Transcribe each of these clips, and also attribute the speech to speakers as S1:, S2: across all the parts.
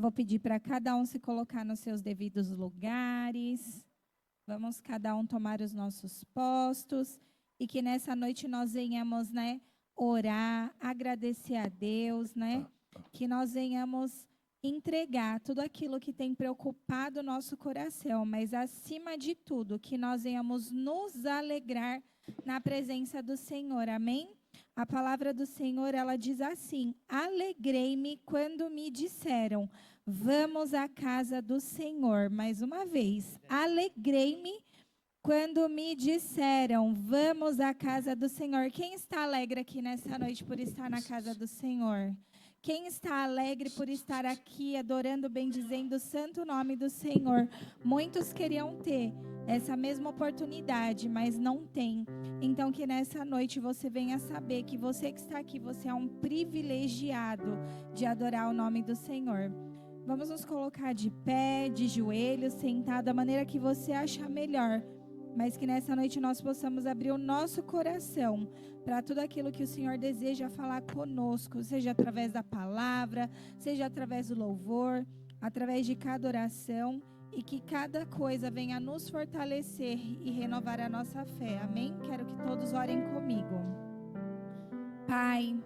S1: vou pedir para cada um se colocar nos seus devidos lugares. Vamos cada um tomar os nossos postos. E que nessa noite nós venhamos, orar, agradecer a Deus, Que nós venhamos entregar tudo aquilo que tem preocupado o nosso coração, mas acima de tudo, que nós venhamos nos alegrar na presença do Senhor, amém? A palavra do Senhor, ela diz assim: alegrei-me quando me disseram, vamos à casa do Senhor. Mais uma vez, alegrei-me quando me disseram, vamos à casa do Senhor. Quem está alegre aqui nessa noite por estar na casa do Senhor? Quem está alegre por estar aqui adorando, bendizendo o santo nome do Senhor? Muitos queriam ter essa mesma oportunidade, mas não tem. Então que nessa noite você venha saber que você que está aqui, você é um privilegiado de adorar o nome do Senhor. Vamos nos colocar de pé, de joelhos, sentado, da maneira que você achar melhor. Mas que nessa noite nós possamos abrir o nosso coração para tudo aquilo que o Senhor deseja falar conosco, seja através da palavra, seja através do louvor, através de cada oração, e que cada coisa venha nos fortalecer e renovar a nossa fé. Amém? Quero que todos orem comigo. Pai,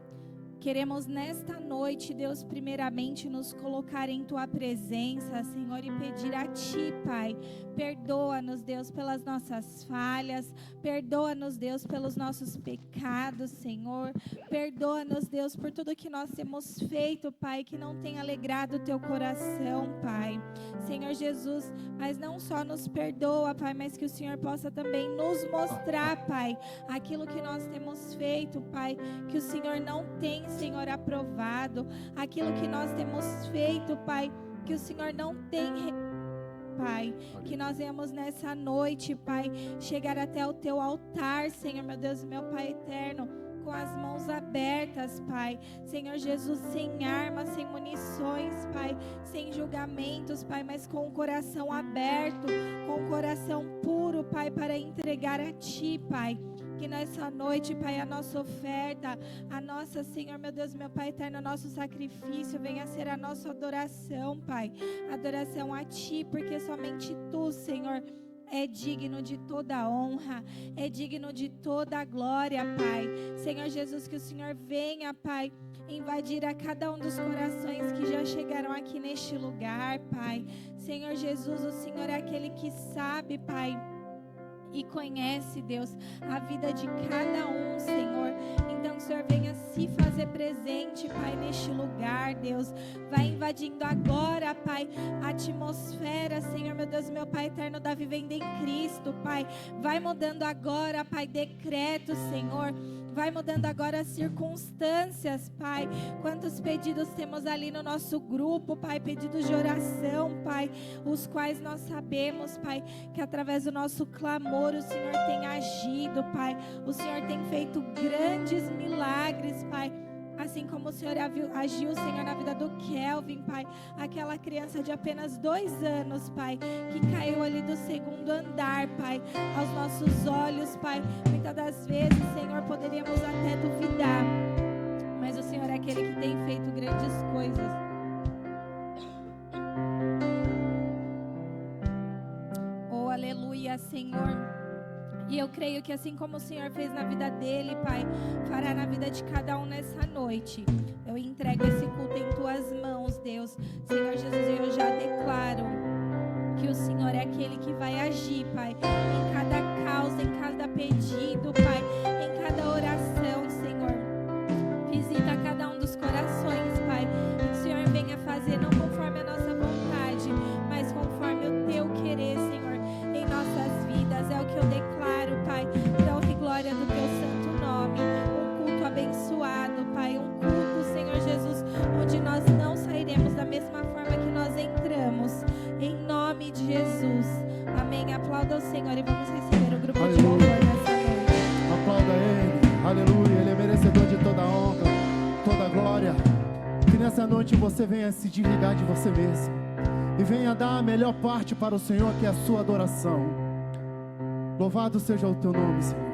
S1: queremos nesta noite, Deus, primeiramente nos colocar em Tua presença, Senhor, e pedir a Ti, Pai, perdoa-nos, Deus, pelas nossas falhas, perdoa-nos, Deus, pelos nossos pecados, Senhor, perdoa-nos, Deus, por tudo que nós temos feito, Pai, que não tem alegrado o Teu coração, Pai, Senhor Jesus, mas não só nos perdoa, Pai, mas que o Senhor possa também nos mostrar, Pai, aquilo que nós temos feito, Pai, que o Senhor não tem, Senhor, aprovado, aquilo que nós temos feito, Pai, que o Senhor não tem, Pai, que nós venhamos nessa noite, Pai, chegar até o Teu altar, Senhor, meu Deus e meu Pai eterno, com as mãos abertas, Pai, Senhor Jesus, sem armas, sem munições, Pai, sem julgamentos, Pai, mas com o coração aberto, com o coração puro, Pai, para entregar a Ti, Pai. Que nessa noite, Pai, a nossa oferta, a nossa, Senhor, meu Deus, meu Pai eterno, nosso sacrifício venha a ser a nossa adoração, Pai. Adoração a Ti, porque somente Tu, Senhor, é digno de toda honra, é digno de toda glória, Pai. Senhor Jesus, que o Senhor venha, Pai, invadir a cada um dos corações que já chegaram aqui neste lugar, Pai. Senhor Jesus, o Senhor é aquele que sabe, Pai, e conhece, Deus, a vida de cada um, Senhor. Então que o Senhor venha se fazer presente, Pai, neste lugar, Deus. Vai invadindo agora, Pai, a atmosfera, Senhor, meu Deus, meu Pai eterno, da vivenda em Cristo, Pai. Vai mudando agora, Pai, decretos, Senhor. Vai mudando agora as circunstâncias, Pai. Quantos pedidos temos ali no nosso grupo, Pai, pedidos de oração, Pai, os quais nós sabemos, Pai, que através do nosso clamor o Senhor tem agido, Pai. O Senhor tem feito grandes milagres, Pai. Assim como o Senhor agiu, Senhor, na vida do Kelvin, Pai. Aquela criança de apenas 2 anos, Pai, que caiu ali do 2º andar, Pai. Aos nossos olhos, Pai, muitas das vezes, Senhor, poderíamos até duvidar. Mas o Senhor é aquele que tem feito grandes coisas. Oh, aleluia, Senhor. E eu creio que assim como o Senhor fez na vida dele, Pai, fará na vida de cada um nessa noite. Eu entrego esse culto em Tuas mãos, Deus. Senhor Jesus, eu já declaro que o Senhor é aquele que vai agir, Pai, em cada causa, em cada pedido, Pai, em cada oração, Senhor. Visita cada um dos corações, Pai. Que o Senhor venha fazer não conforme a nossa vontade, mas conforme o Teu querer, Senhor, em nossas vidas. É o que eu declaro, Pai, para honra e glória do Teu santo nome. Um culto abençoado, Pai. Um culto, Senhor Jesus, onde nós não sairemos da mesma forma que nós entramos. Em nome de Jesus. Amém. Aplauda o Senhor e vamos receber o grupo de louvor nessa noite.
S2: Aplauda Ele. Aleluia. Ele é merecedor de toda honra, toda glória. Que nessa noite você venha se desligar de você mesmo e venha dar a melhor parte para o Senhor, que é a sua adoração. Louvado seja o Teu nome, Senhor.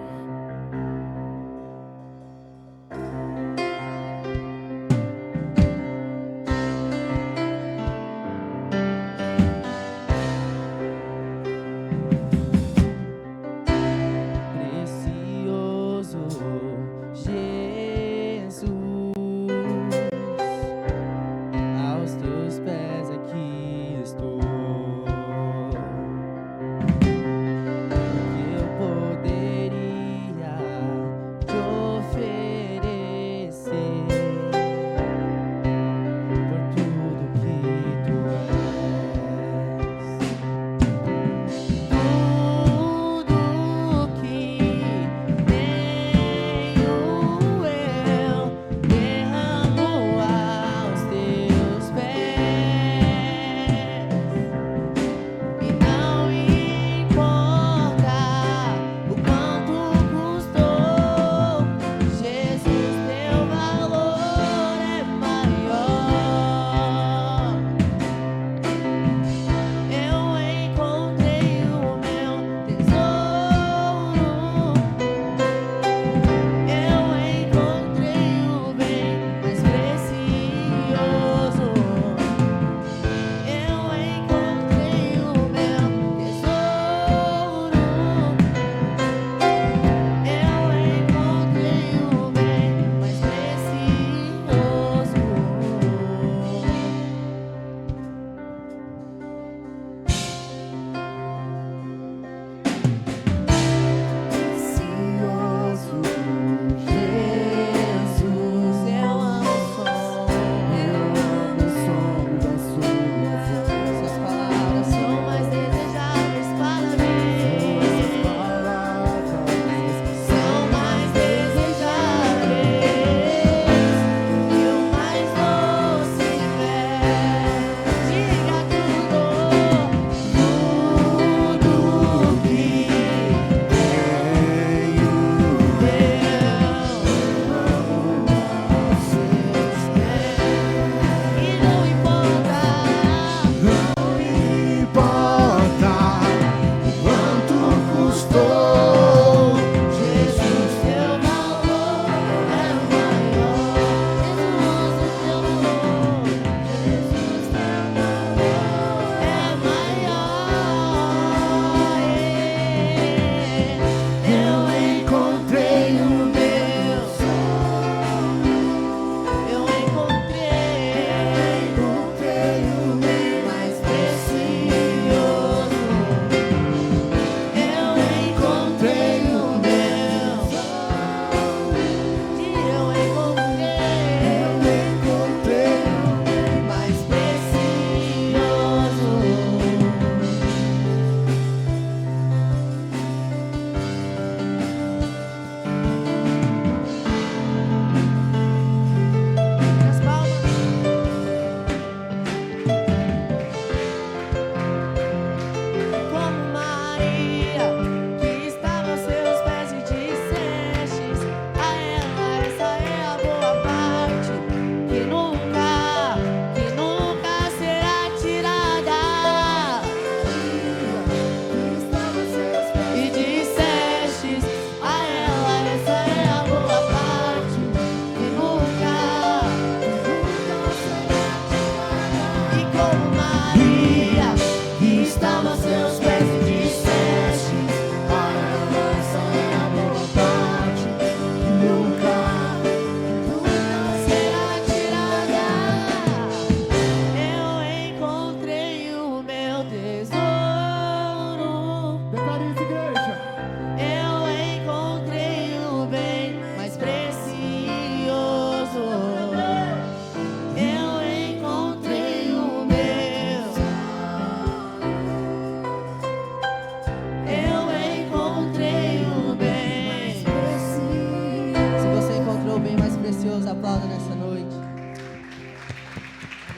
S3: Aplauda nessa noite.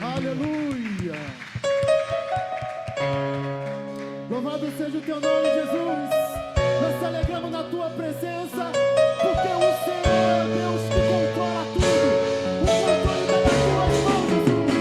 S2: Aleluia. Louvado seja o teu nome, Jesus. Nós te alegramos na tua presença, porque o Senhor é Deus que controla tudo. O controle está nas tuas mãos, Jesus.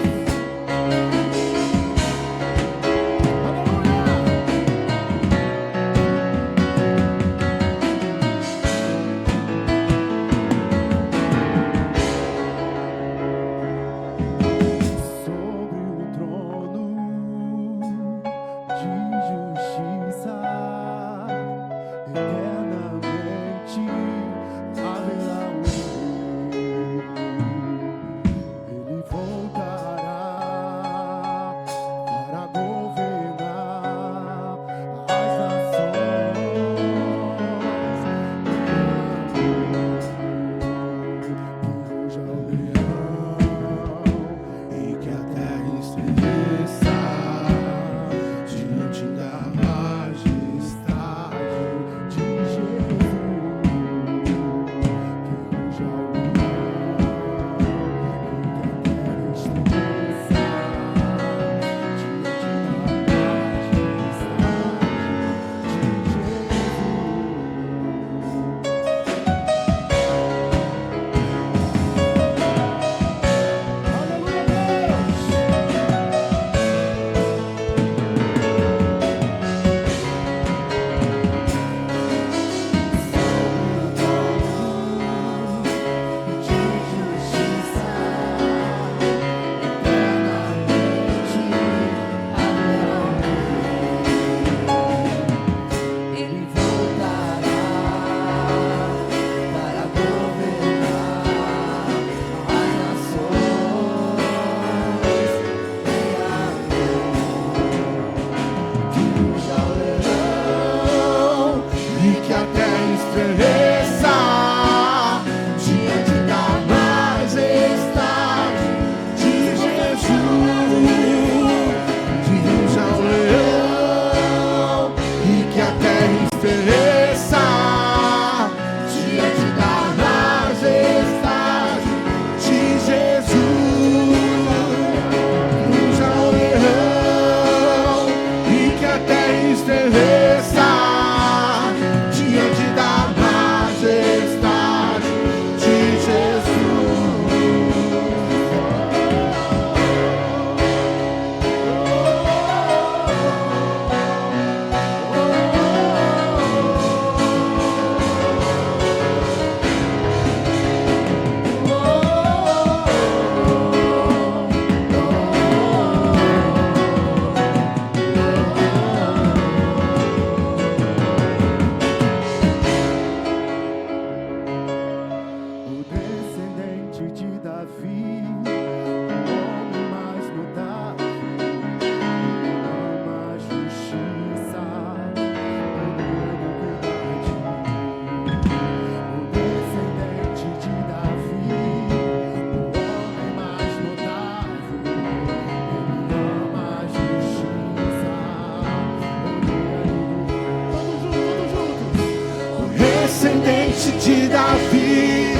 S4: de Davi,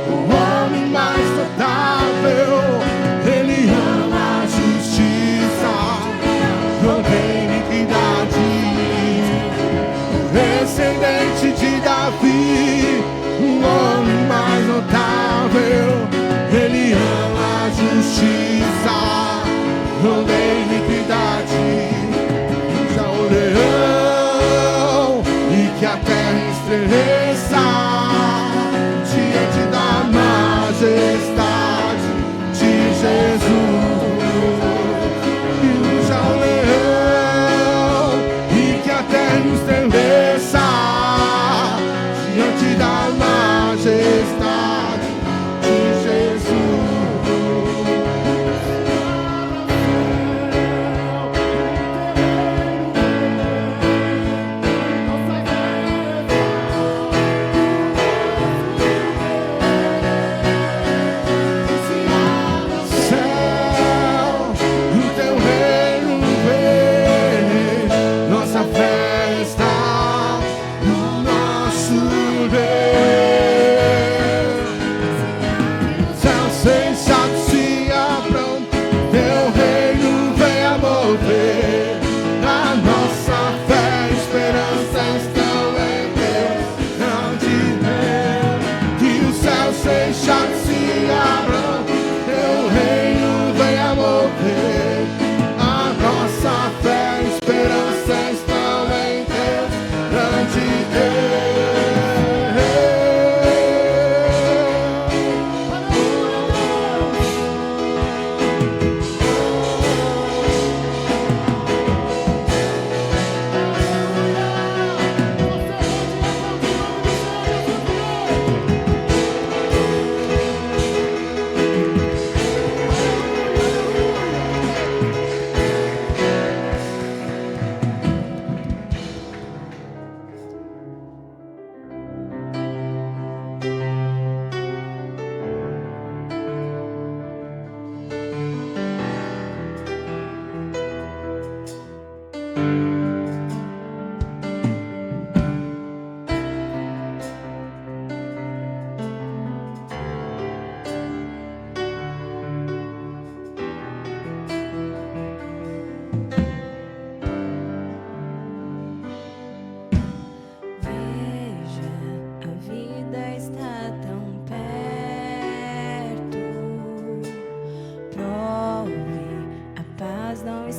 S4: o homem mais notável. Ele ama a justiça, não tem iniquidade. O descendente de Davi, o homem mais notável. Ele ama a justiça, não tem iniquidade. Usa o leão e que a terra estremeça diante da majestade de Jesus.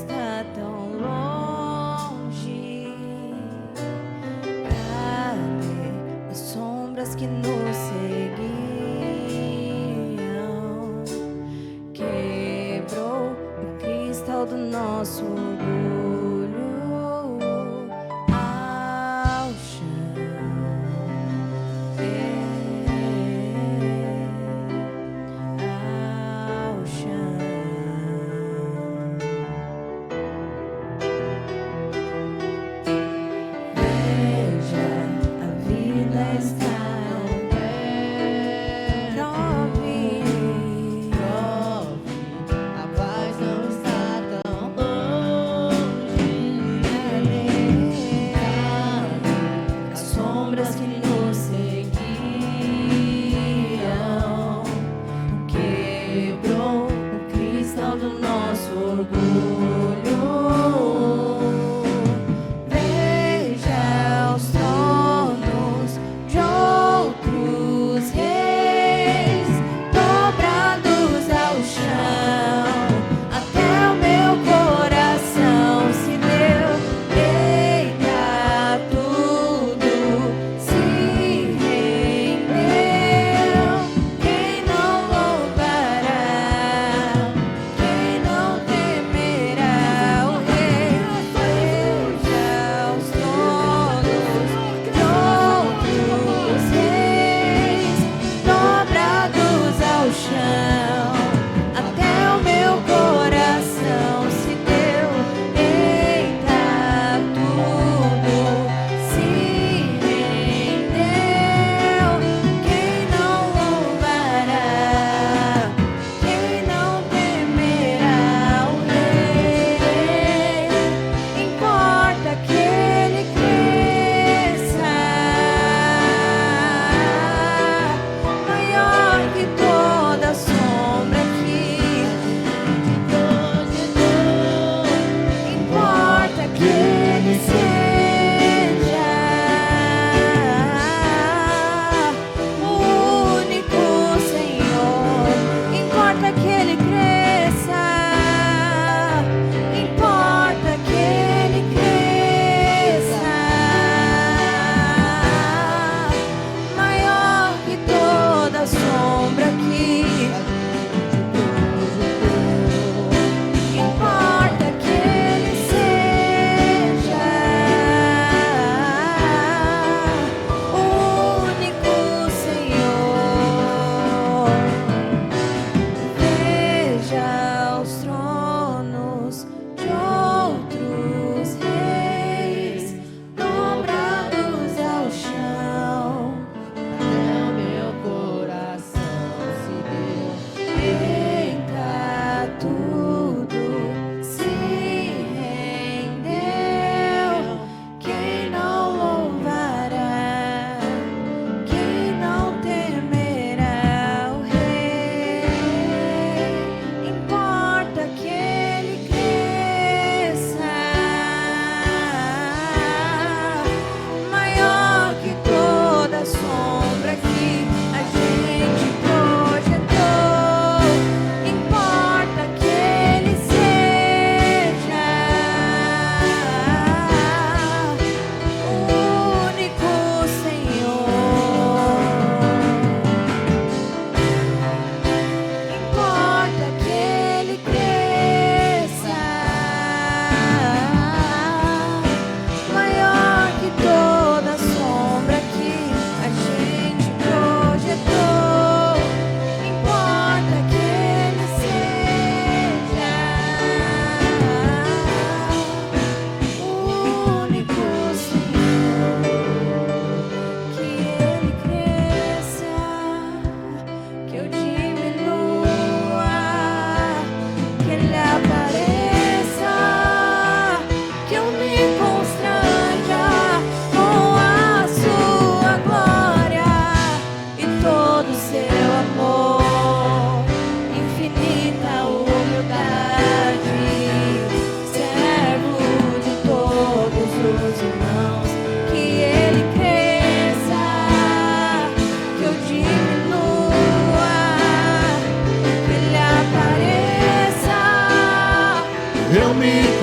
S5: está tão longe pra ver as sombras que nos seguiam. Quebrou o cristal do nosso orgulho ao chão. Ao chão. Veja, a vida está prove,
S3: A paz não está tão longe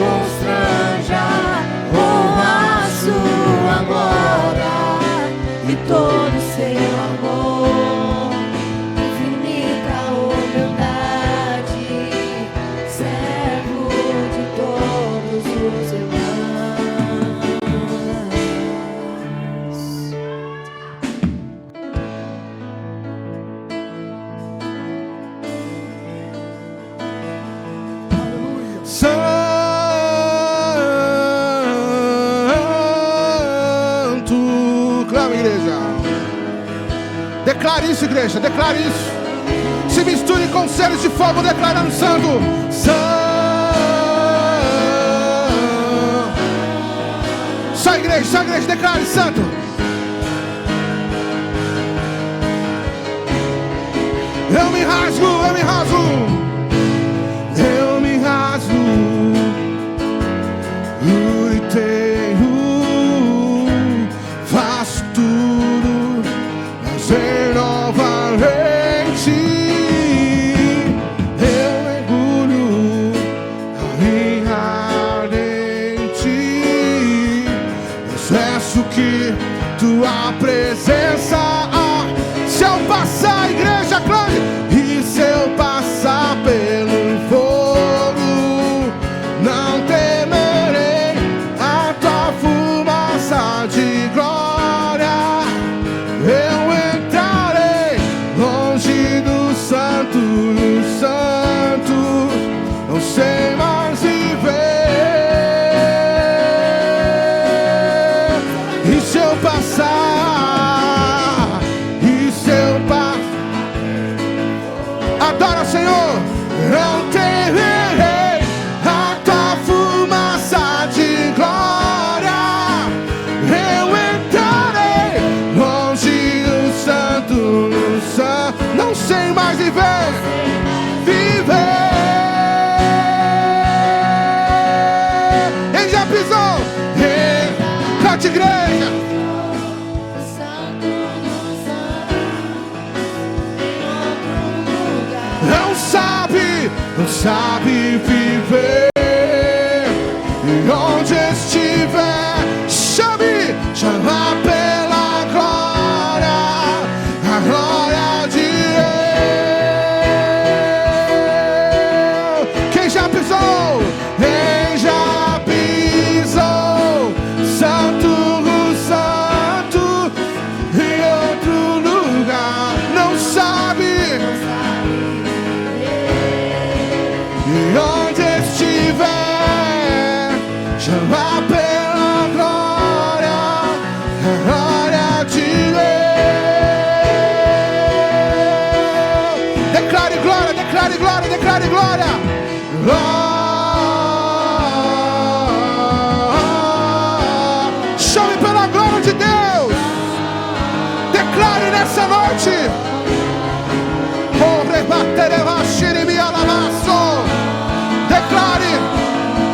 S5: constranja com a sua glória e todo seu amor, infinita humildade, servo de todos os irmãos.
S4: Santo, clama, igreja. Declare isso, igreja, declare isso. Se misture com seres de fogo, declarando santo. Só igreja, declare santo. Eu me rasgo, eu me rasgo. Eu me rasgo e tenho, faço tudo, mas novamente eu mergulho na minha ardente. Excesso que tua presença há. Se eu passar, igreja, clame. E se eu passar pelo fogo, não temerei a tua fumaça de glória. Eu entrarei longe do santo, não sei mais viver. E se eu passar, e se eu passar, adora, Senhor. Não temerei a tua fumaça de glória. Eu entrarei longe do santo, não sei mais viver. Ele já pisou. Cante, igreja. Não sabe viver. E onde estiver, chama pela glória, a glória de Deus. Quem já pisou? Quem já pisou? Santo, em outro lugar. Não sabe. E onde estiver, chama pela glória, a glória de Deus. Declare glória, declare glória, declare glória. Chame pela glória de Deus. Declare nessa noite.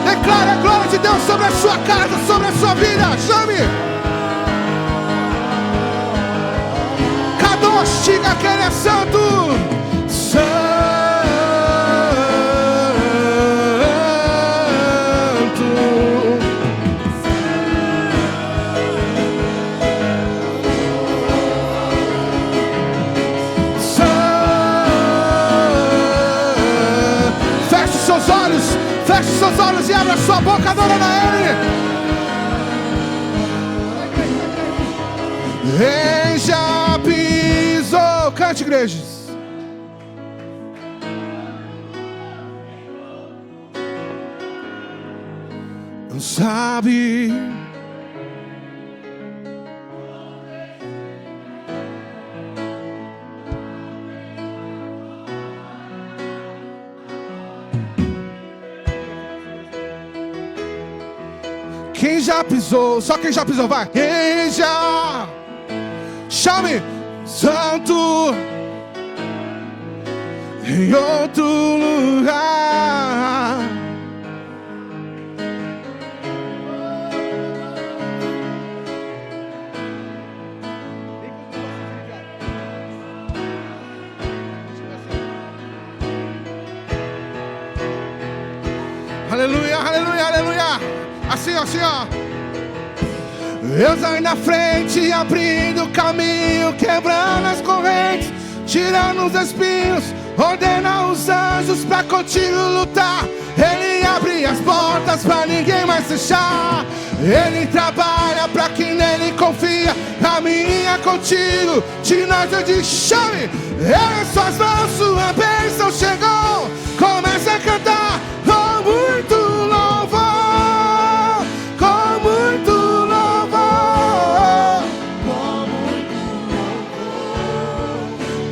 S4: Declare a glória de Deus sobre a sua casa, sobre a sua vida. Chame. Kadosh, diga que Ele é santo. Feche seus olhos e abra sua boca adorando a Ele. Ele já pisou. Cante, igrejas. Não sabe. Quem já pisou? Só quem já pisou, vai. Quem já? Chame. Santo em outro lugar. Aleluia, aleluia, aleluia. assim, assim, ó. Eu saio na frente, abrindo o caminho, quebrando as correntes, tirando os espinhos, ordena os anjos pra contigo lutar. Ele abre as portas pra ninguém mais fechar. Ele trabalha pra quem nele confia. Caminha contigo, de nós eu te chame. Em suas mãos sua bênção chegou. Comece a cantar com muito louvor, com muito louvor,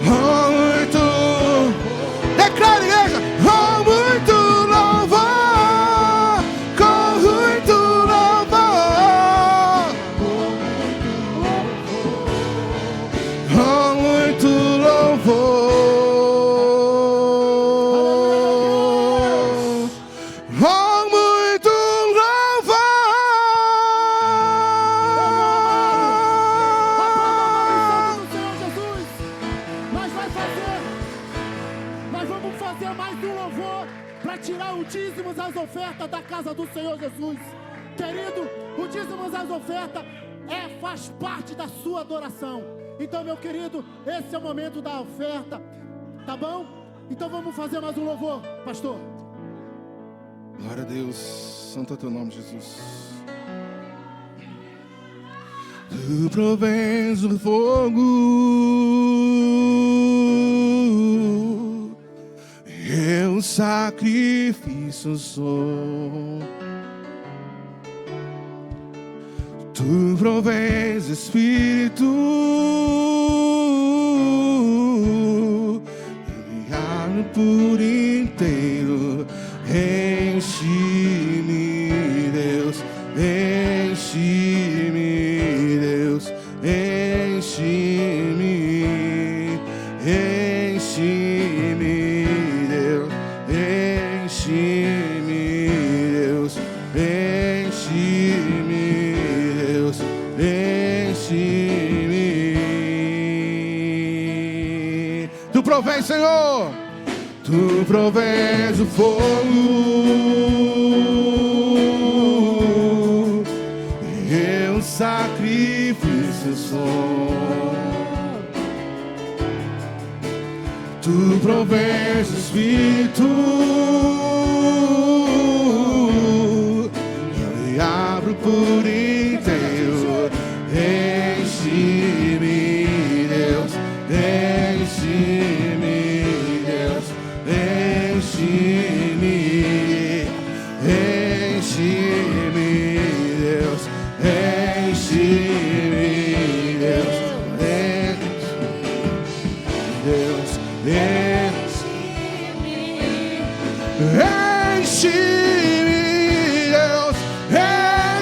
S4: com muito. Declara, igreja, com muito louvor, com muito louvor, com muito louvor.
S2: As ofertas da casa do Senhor Jesus. Querido, o dízimos às ofertas faz parte da sua adoração. Então, meu querido, esse é o momento da oferta, tá bom? Então vamos fazer mais um louvor, pastor.
S4: Glória a Deus, santo é teu nome, Jesus. Tu provens o fogo, eu sacrifício sou. Tu provens Espírito, eu me abro por inteiro. Enche-me, Deus, enche-me, Deus, enche-me, enche-me. Enche-me, Deus, enche-me, Deus, enche-me. Tu provés, Senhor, tu provés o fogo, eu sacrifício sou. Tu provés o Espírito, eu me abro por inteiro. Enche-me, Deus, enche-me, Deus, enche-me, enche-me, Deus, enche-me, Deus, Deus. Enche-me, Deus,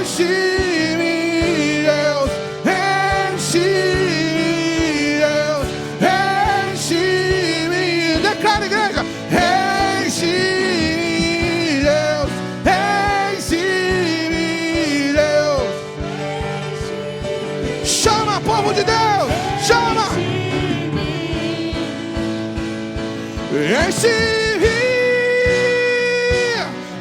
S4: enche-me, Deus, enche-me, Deus, enche-me. Declara, igreja, enche-me, Deus, enche-me, Deus. Chama, povo de Deus, chama. Enche-me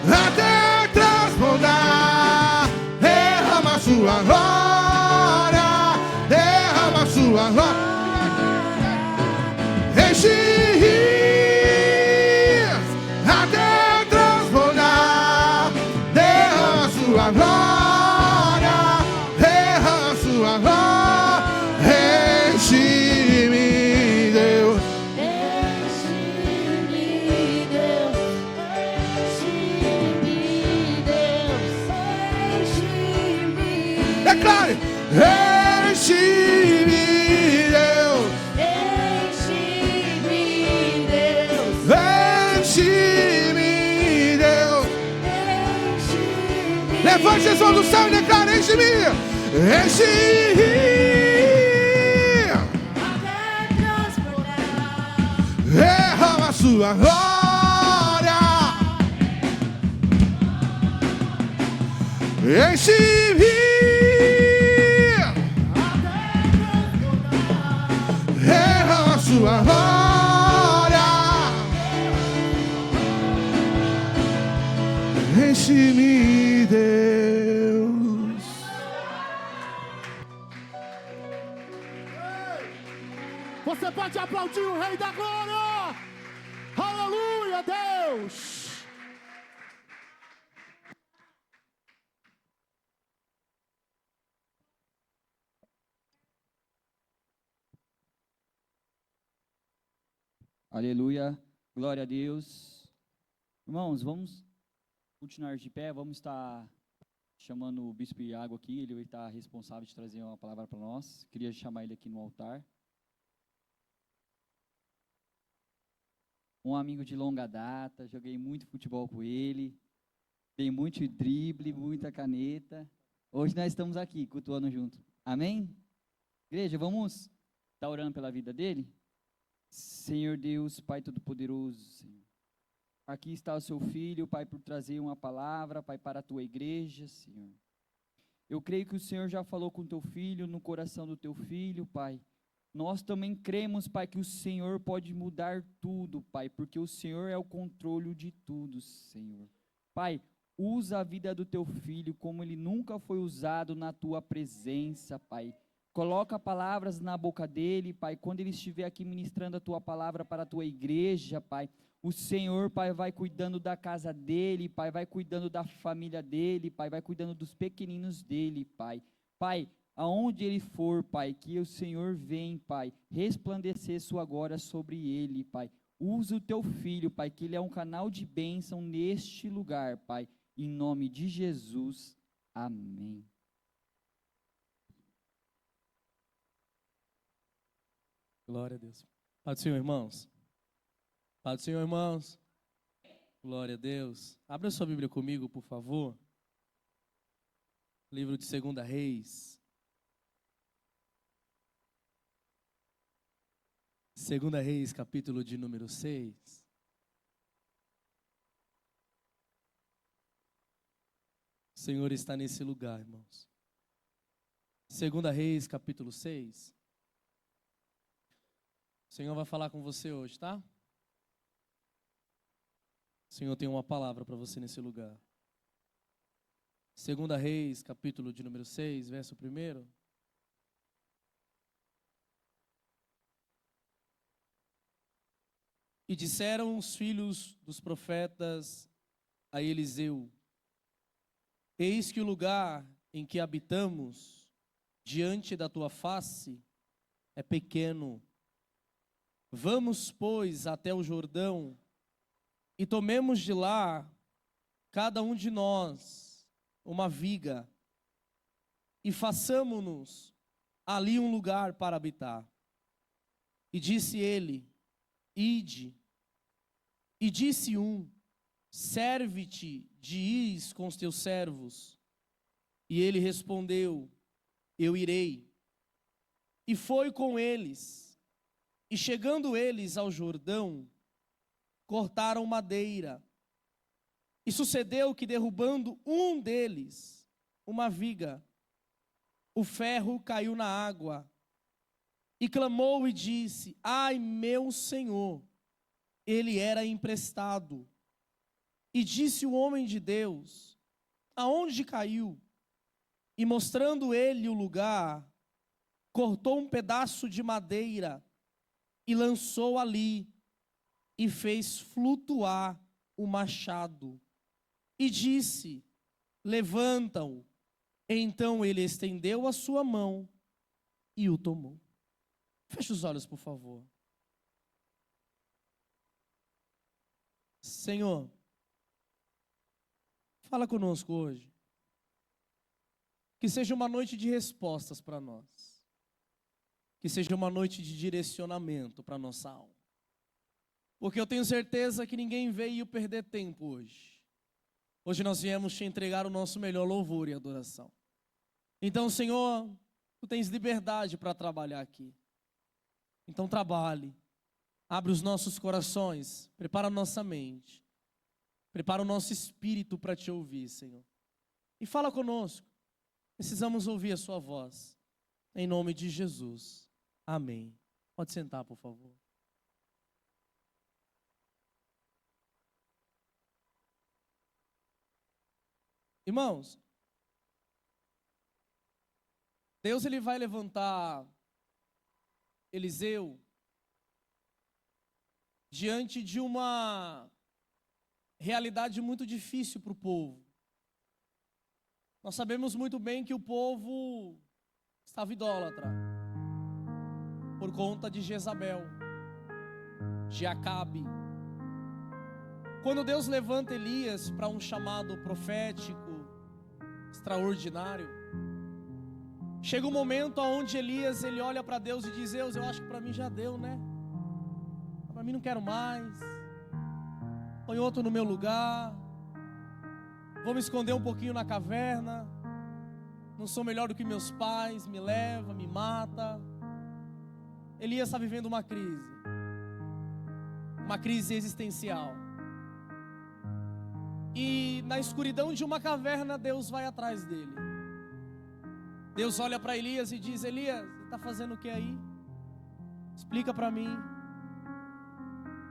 S4: até transbordar, derrama sua glória, derrama sua glória. Enche-me até transbordar, derrama sua glória, derrama sua glória. Enche-me, Deus. Declare, enche-me, Deus,
S5: Enche-me, Deus,
S4: enche-me, Deus.
S5: enche-me.
S4: Levante as mãos do céu e declare, enche-me, enche-me.
S5: Até transbordar.
S4: Derrama a sua glória. Enche-me. Derrama a sua glória. Enche-me, Deus.
S2: Você pode aplaudir o Rei da Glória. Aleluia, Deus.
S6: Aleluia, glória a Deus. Irmãos, vamos continuar de pé, vamos estar chamando o Bispo Iago aqui, ele vai estar responsável de trazer uma palavra para nós. Queria chamar ele aqui no altar. Um amigo de longa data, joguei muito futebol com ele, dei muito drible, muita caneta. Hoje nós estamos aqui, cultuando junto. Amém? Igreja, vamos estar orando pela vida dele? Senhor Deus, Pai Todo-Poderoso, Senhor. Aqui está o seu filho, Pai, por trazer uma palavra, Pai, para a tua igreja, Senhor. Eu creio que o Senhor já falou com o teu filho, no coração do teu filho, Pai. Nós também cremos, Pai, que o Senhor pode mudar tudo, Pai, porque o Senhor é o controle de tudo, Senhor. Pai, usa a vida do teu filho como ele nunca foi usado na tua presença, Pai. Coloca palavras na boca dele, Pai, quando ele estiver aqui ministrando a tua palavra para a tua igreja, Pai. O Senhor, Pai, vai cuidando da casa dele, Pai, vai cuidando da família dele, Pai, vai cuidando dos pequeninos dele, Pai. Pai, aonde ele for, Pai, que o Senhor vem, Pai, resplandecer sua glória sobre ele, Pai. Usa o teu filho, Pai, que ele é um canal de bênção neste lugar, Pai. Em nome de Jesus, amém.
S7: Glória a Deus. Pai do Senhor, irmãos. Pai do Senhor, irmãos. Glória a Deus. Abra sua Bíblia comigo, por favor. Livro de 2 Reis. 2 Reis, capítulo de número 6. O Senhor está nesse lugar, irmãos. 2 Reis, capítulo 6. O Senhor vai falar com você hoje, tá? O Senhor tem uma palavra para você nesse lugar. 2 Reis, capítulo de número 6, verso 1. E disseram os filhos dos profetas a Eliseu: eis que o lugar em que habitamos, diante da tua face, é pequeno. Vamos, pois, até o Jordão, e tomemos de lá, cada um de nós, uma viga, e façamo-nos ali um lugar para habitar. E disse ele: ide. E disse um: serve-te de ires com os teus servos. E ele respondeu: eu irei. E foi com eles. E chegando eles ao Jordão, cortaram madeira. E sucedeu que, derrubando um deles, uma viga, o ferro caiu na água. E clamou e disse: ai, meu senhor, ele era emprestado. E disse o homem de Deus: aonde caiu? E mostrando ele o lugar, cortou um pedaço de madeira e lançou ali, e fez flutuar o machado. E disse: levanta-o. Então ele estendeu a sua mão e o tomou. Feche os olhos, por favor. Senhor, fala conosco hoje. Que seja uma noite de respostas para nós. Que seja uma noite de direcionamento para a nossa alma. Porque eu tenho certeza que ninguém veio perder tempo hoje. Hoje nós viemos te entregar o nosso melhor louvor e adoração. Então, Senhor, tu tens liberdade para trabalhar aqui. Então trabalhe. Abre os nossos corações. Prepara a nossa mente. Prepara o nosso espírito para te ouvir, Senhor. E fala conosco. Precisamos ouvir a sua voz. Em nome de Jesus. Amém. Pode sentar, por favor. Irmãos, Deus ele vai levantar Eliseu diante de uma realidade muito difícil para o povo. Nós sabemos muito bem que o povo estava idólatra por conta de Jezabel, de Acabe. Quando Deus levanta Elias para um chamado profético extraordinário, chega um momento onde Elias ele olha para Deus e diz: Deus, eu acho que para mim já deu, né? Para mim não quero mais. Põe outro no meu lugar. Vou me esconder um pouquinho na caverna. Não sou melhor do que meus pais. Me leva, me mata. Elias está vivendo uma crise existencial. E na escuridão de uma caverna, Deus vai atrás dele. Deus olha para Elias e diz: Elias, você está fazendo o que aí? Explica para mim.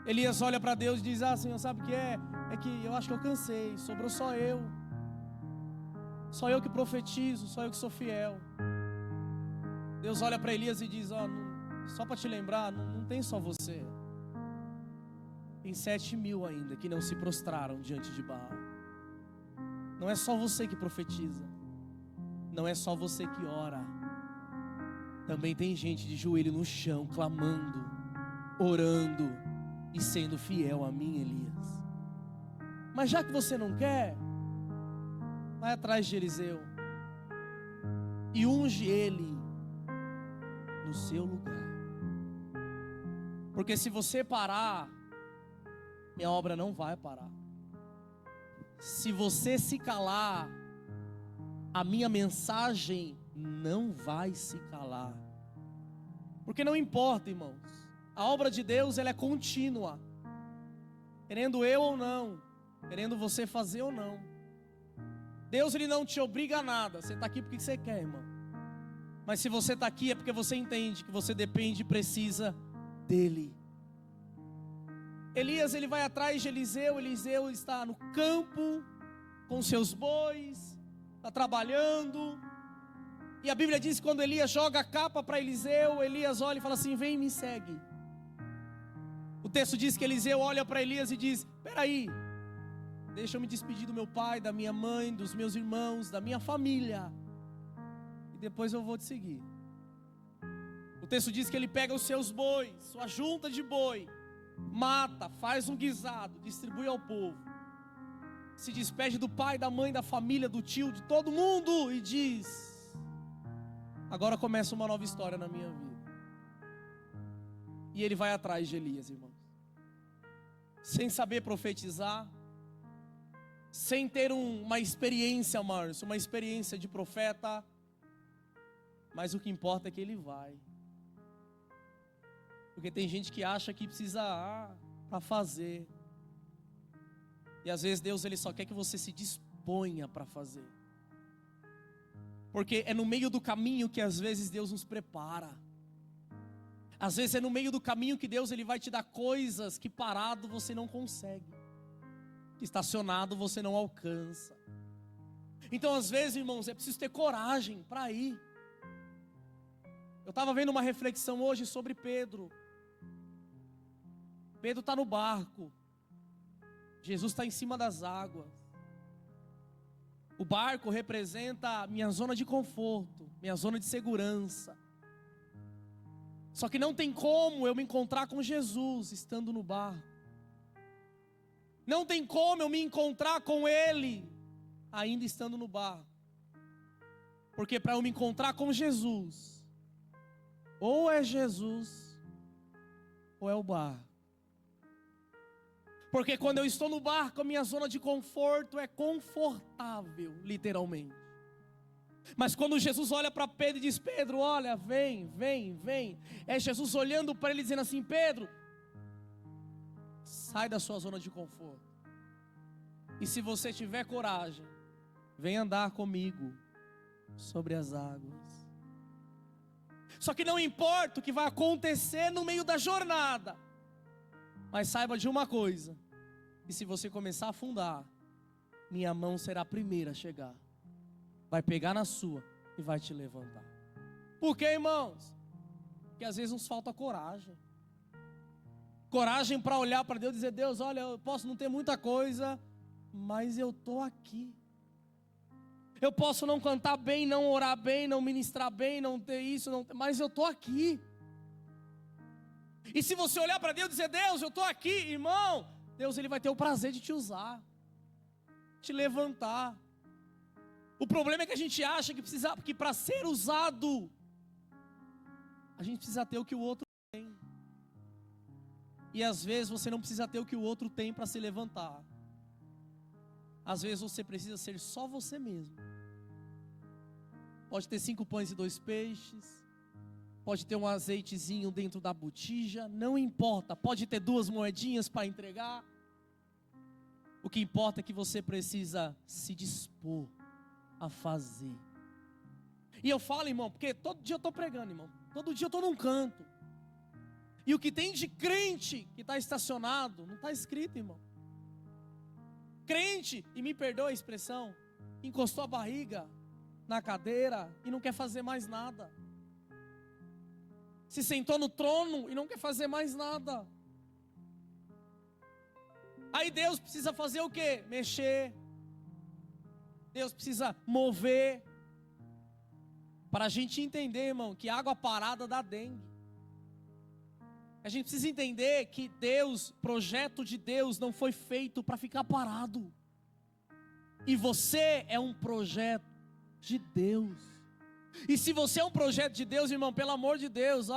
S7: Elias olha para Deus e diz: Senhor, sabe o que é? É que eu acho que eu cansei, sobrou só eu. Só eu que profetizo, só eu que sou fiel. Deus olha para Elias e diz: só para te lembrar, não tem só você. Tem 7.000 ainda que não se prostraram diante de Baal. Não é só você que profetiza. Não é só você que ora. Também tem gente de joelho no chão, clamando, orando e sendo fiel a mim, Elias. Mas já que você não quer, vai atrás de Eliseu e unge ele no seu lugar. Porque se você parar, minha obra não vai parar. Se você se calar, a minha mensagem não vai se calar. Porque não importa, irmãos, a obra de Deus ela é contínua. Querendo eu ou não, querendo você fazer ou não. Deus ele não te obriga a nada. Você está aqui porque você quer, irmão. Mas se você está aqui é porque você entende que você depende e precisa dele. Elias ele vai atrás de Eliseu. Eliseu está no campo com seus bois, está trabalhando. E a Bíblia diz que quando Elias joga a capa para Eliseu, Elias olha e fala assim: vem e me segue. O texto diz que Eliseu olha para Elias e diz: peraí, deixa eu me despedir do meu pai, da minha mãe, dos meus irmãos, da minha família, e depois eu vou te seguir. O texto diz que ele pega os seus bois, sua junta de boi, mata, faz um guisado, distribui ao povo, se despede do pai, da mãe, da família, do tio, de todo mundo e diz: agora começa uma nova história na minha vida. E ele vai atrás de Elias, irmãos, sem saber profetizar, sem ter uma experiência, Márcio, uma experiência de profeta, mas o que importa é que ele vai. Porque tem gente que acha que precisa para fazer. E às vezes Deus ele só quer que você se disponha para fazer. Porque é no meio do caminho que às vezes Deus nos prepara. Às vezes é no meio do caminho que Deus ele vai te dar coisas que parado você não consegue, que estacionado você não alcança. Então às vezes, irmãos, é preciso ter coragem para ir. Eu estava vendo uma reflexão hoje sobre Pedro. Pedro está no barco, Jesus está em cima das águas. O barco representa a minha zona de conforto, minha zona de segurança. Só que não tem como eu me encontrar com Jesus estando no barco. Não tem como eu me encontrar com Ele ainda estando no barco. Porque para eu me encontrar com Jesus, ou é Jesus, ou é o barco. Porque quando eu estou no barco, a minha zona de conforto é confortável, literalmente. Mas quando Jesus olha para Pedro e diz: Pedro, olha, vem, vem, vem. É Jesus olhando para ele dizendo assim: Pedro, sai da sua zona de conforto. E se você tiver coragem, vem andar comigo sobre as águas. Só que não importa o que vai acontecer no meio da jornada, mas saiba de uma coisa: que se você começar a afundar, minha mão será a primeira a chegar, vai pegar na sua e vai te levantar. Por quê, irmãos? Porque às vezes nos falta coragem. Coragem para olhar para Deus e dizer: Deus, olha, eu posso não ter muita coisa, mas eu estou aqui. Eu posso não cantar bem, não orar bem, não ministrar bem, não ter isso, mas eu estou aqui. E se você olhar para Deus e dizer: Deus, eu estou aqui, irmão, Deus ele vai ter o prazer de te usar, te levantar. O problema é que a gente acha que para ser usado, a gente precisa ter o que o outro tem. E às vezes você não precisa ter o que o outro tem para se levantar. Às vezes você precisa ser só você mesmo. Pode ter 5 pães e 2 peixes. Pode ter um azeitezinho dentro da botija. Não importa. Pode ter 2 moedinhas para entregar. O que importa é que você precisa se dispor a fazer. E eu falo, irmão, porque todo dia eu estou pregando, irmão. Todo dia eu estou num canto. E o que tem de crente que está estacionado, não está escrito, irmão. Crente, e me perdoa a expressão, encostou a barriga na cadeira e não quer fazer mais nada. Se sentou no trono e não quer fazer mais nada. Aí Deus precisa fazer o quê? Mexer. Deus precisa mover. Para a gente entender, irmão, que água parada dá dengue. A gente precisa entender que Deus, projeto de Deus não foi feito para ficar parado. E você é um projeto de Deus. E se você é um projeto de Deus, irmão, pelo amor de Deus,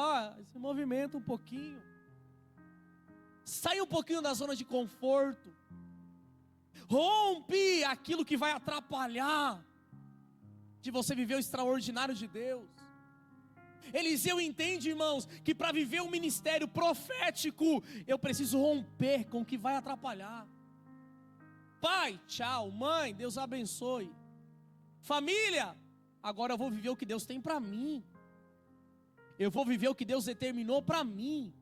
S7: se movimenta um pouquinho. Sai um pouquinho da zona de conforto. Rompe aquilo que vai atrapalhar de você viver o extraordinário de Deus. Eliseu entende, irmãos, que para viver um ministério profético, eu preciso romper com o que vai atrapalhar. Pai, tchau. Mãe, Deus abençoe. Família, agora eu vou viver o que Deus tem para mim. Eu vou viver o que Deus determinou para mim.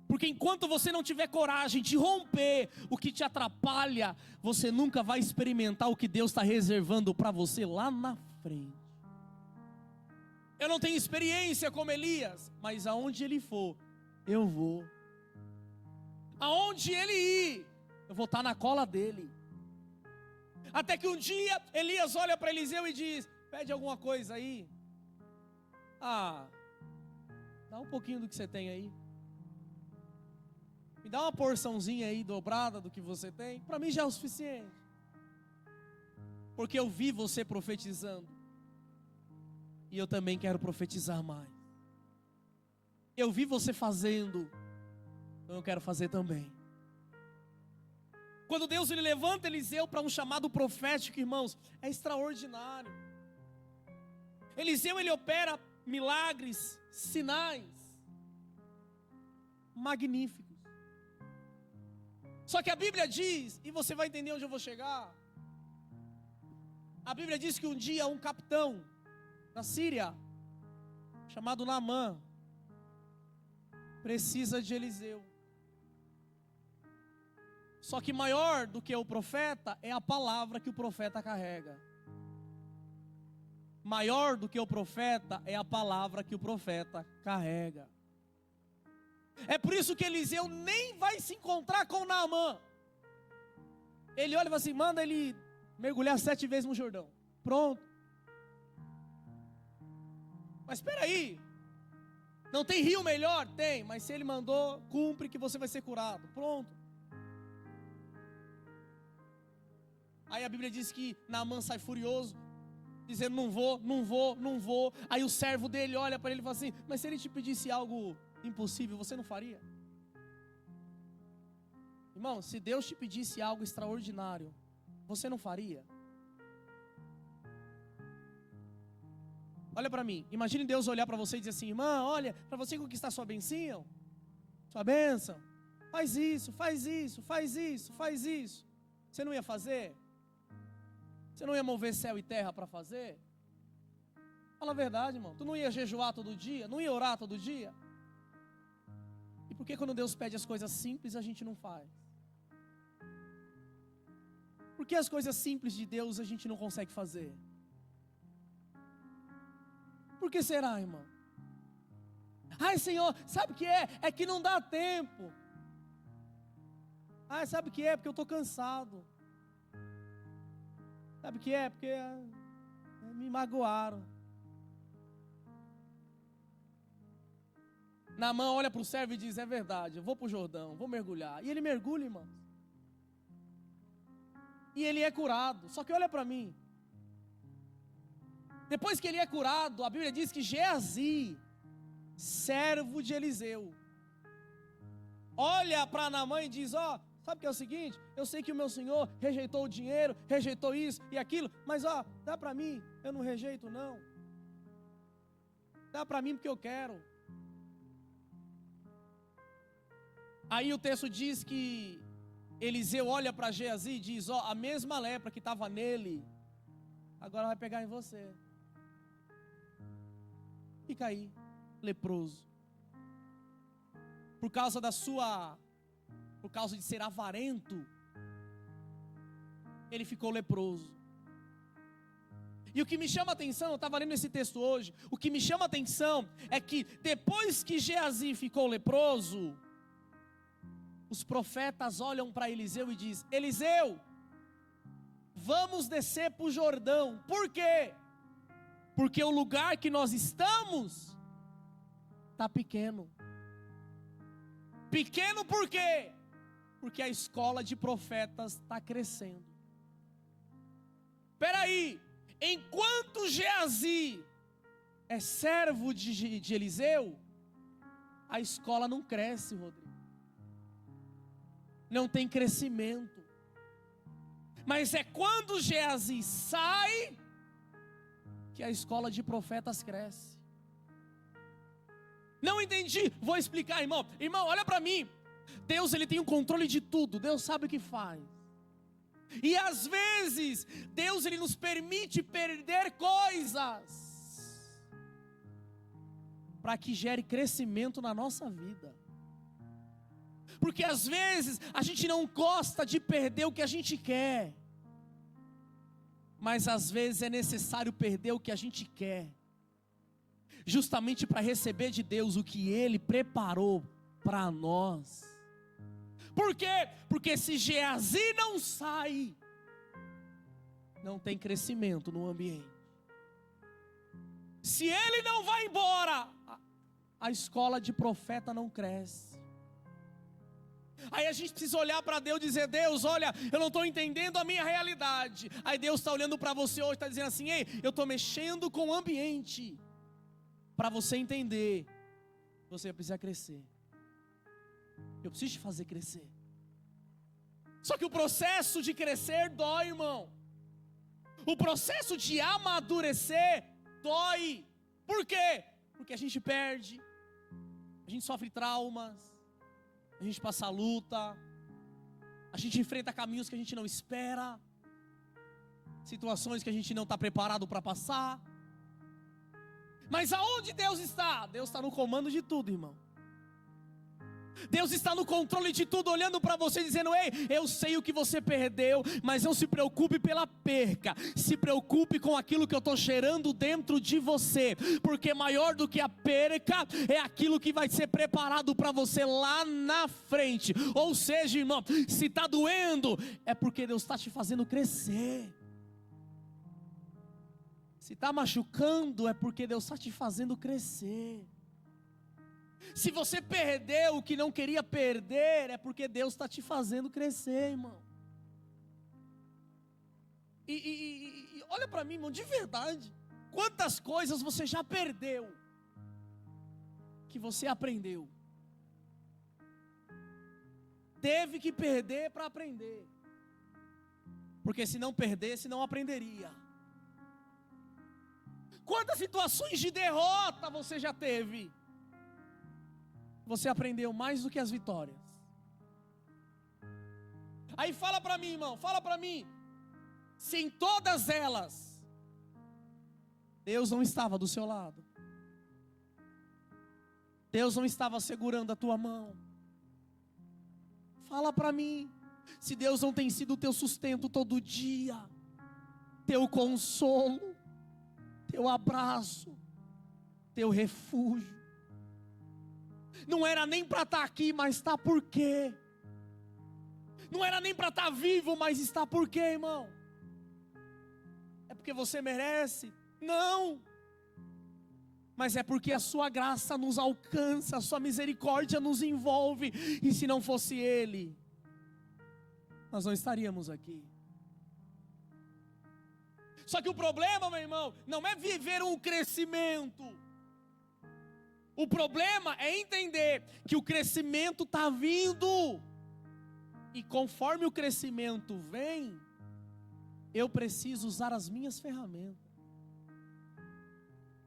S7: Porque enquanto você não tiver coragem de romper o que te atrapalha, você nunca vai experimentar o que Deus está reservando para você lá na frente. Eu não tenho experiência como Elias, mas aonde ele for, eu vou. Aonde ele ir, eu vou estar na cola dele. Até que um dia, Elias olha para Eliseu e diz: pede alguma coisa aí. Dá um pouquinho do que você tem aí. Me dá uma porçãozinha aí dobrada do que você tem. Para mim já é o suficiente. Porque eu vi você profetizando. E eu também quero profetizar mais. Eu vi você fazendo, então eu quero fazer também. Quando Deus ele levanta Eliseu para um chamado profético, irmãos, é extraordinário. Eliseu ele opera milagres, sinais magníficos. Só que a Bíblia diz, e você vai entender onde eu vou chegar. A Bíblia diz que um dia um capitão da Síria, chamado Naamã, precisa de Eliseu. Só que maior do que o profeta é a palavra que o profeta carrega. Maior do que o profeta é a palavra que o profeta carrega. É por isso que Eliseu nem vai se encontrar com Naamã. Ele olha e fala assim: manda ele mergulhar 7 vezes no Jordão. Pronto. Mas espera aí, não tem rio melhor? Tem, mas se ele mandou, cumpre que você vai ser curado. Pronto. Aí a Bíblia diz que Naamã sai furioso, dizendo: não vou. Aí o servo dele olha para ele e fala assim: mas se ele te pedisse algo impossível, você não faria? Irmão, se Deus te pedisse algo extraordinário, você não faria? Olha para mim, imagine Deus olhar para você e dizer assim: irmã, olha, para você conquistar sua bênção, faz isso. Você não ia fazer? Você não ia mover céu e terra para fazer? Fala a verdade, irmão. Tu não ia jejuar todo dia? Não ia orar todo dia? E por que quando Deus pede as coisas simples a gente não faz? Por que as coisas simples de Deus a gente não consegue fazer? Por que será, irmão? Ai, Senhor, sabe o que é? É que não dá tempo. Ah, sabe o que é? Porque eu estou cansado. Sabe o que é? Porque me magoaram. Naamã olha para o servo e diz, é verdade, eu vou para o Jordão, vou mergulhar. E ele mergulha, irmãos. E ele é curado. Só que olha para mim. Depois que ele é curado, a Bíblia diz que Geazi, servo de Eliseu, olha para Naamã e diz, sabe o que é o seguinte? Eu sei que o meu senhor rejeitou o dinheiro, rejeitou isso e aquilo, mas dá para mim, eu não rejeito não. Dá para mim porque eu quero. Aí o texto diz que Eliseu olha para Geazi e diz, a mesma lepra que estava nele, agora vai pegar em você. Fica aí, leproso. Por causa de ser avarento, ele ficou leproso. E o que me chama a atenção, eu estava lendo esse texto hoje, o que me chama a atenção é que depois que Geazi ficou leproso, os profetas olham para Eliseu e dizem, Eliseu, vamos descer para o Jordão. Por quê? Porque o lugar que nós estamos está pequeno. Pequeno por quê? Porque a escola de profetas está crescendo. Espera aí, enquanto Geazi é servo de Eliseu, a escola não cresce, Rodrigo. Não tem crescimento. Mas é quando Geazi sai que a escola de profetas cresce. Não entendi, vou explicar, irmão. Irmão, olha para mim. Deus, ele tem o controle de tudo. Deus sabe o que faz. E às vezes Deus, ele nos permite perder coisas para que gere crescimento na nossa vida. Porque às vezes a gente não gosta de perder o que a gente quer, mas às vezes é necessário perder o que a gente quer, justamente para receber de Deus o que Ele preparou para nós. Por quê? Porque se Geazi não sai, não tem crescimento no ambiente. Se ele não vai embora, a escola de profeta não cresce. Aí a gente precisa olhar para Deus e dizer, Deus, olha, eu não estou entendendo a minha realidade. Aí Deus está olhando para você hoje, está dizendo assim, ei, eu estou mexendo com o ambiente, para você entender, você precisa crescer. Eu preciso te fazer crescer. Só que o processo de crescer dói, irmão. O processo de amadurecer dói. Por quê? Porque a gente perde, a gente sofre traumas, a gente passa luta, a gente enfrenta caminhos que a gente não espera, situações que a gente não está preparado para passar. Mas aonde Deus está? Deus está no comando de tudo, irmão. Deus está no controle de tudo, olhando para você, dizendo, ei, eu sei o que você perdeu, mas não se preocupe pela perca, se preocupe com aquilo que eu estou gerando dentro de você, porque maior do que a perca, é aquilo que vai ser preparado para você lá na frente. Ou seja, irmão, se está doendo, é porque Deus está te fazendo crescer. Se está machucando, é porque Deus está te fazendo crescer. Se você perdeu o que não queria perder, é porque Deus está te fazendo crescer, irmão. E olha para mim, irmão, de verdade, quantas coisas você já perdeu, que você aprendeu. Teve que perder para aprender, porque se não perdesse, não aprenderia. Quantas situações de derrota você já teve? Você aprendeu mais do que as vitórias. Aí fala para mim, irmão, fala para mim, se em todas elas Deus não estava do seu lado, Deus não estava segurando a tua mão. Fala para mim, se Deus não tem sido o teu sustento todo dia, teu consolo, teu abraço, teu refúgio. Não era nem para estar aqui, mas está por quê? Não era nem para estar vivo, mas está por quê, irmão? É porque você merece? Não. Mas é porque a sua graça nos alcança, a sua misericórdia nos envolve. E se não fosse Ele, nós não estaríamos aqui. Só que o problema, meu irmão, não é viver um crescimento. O problema é entender que o crescimento está vindo. E conforme o crescimento vem, eu preciso usar as minhas ferramentas.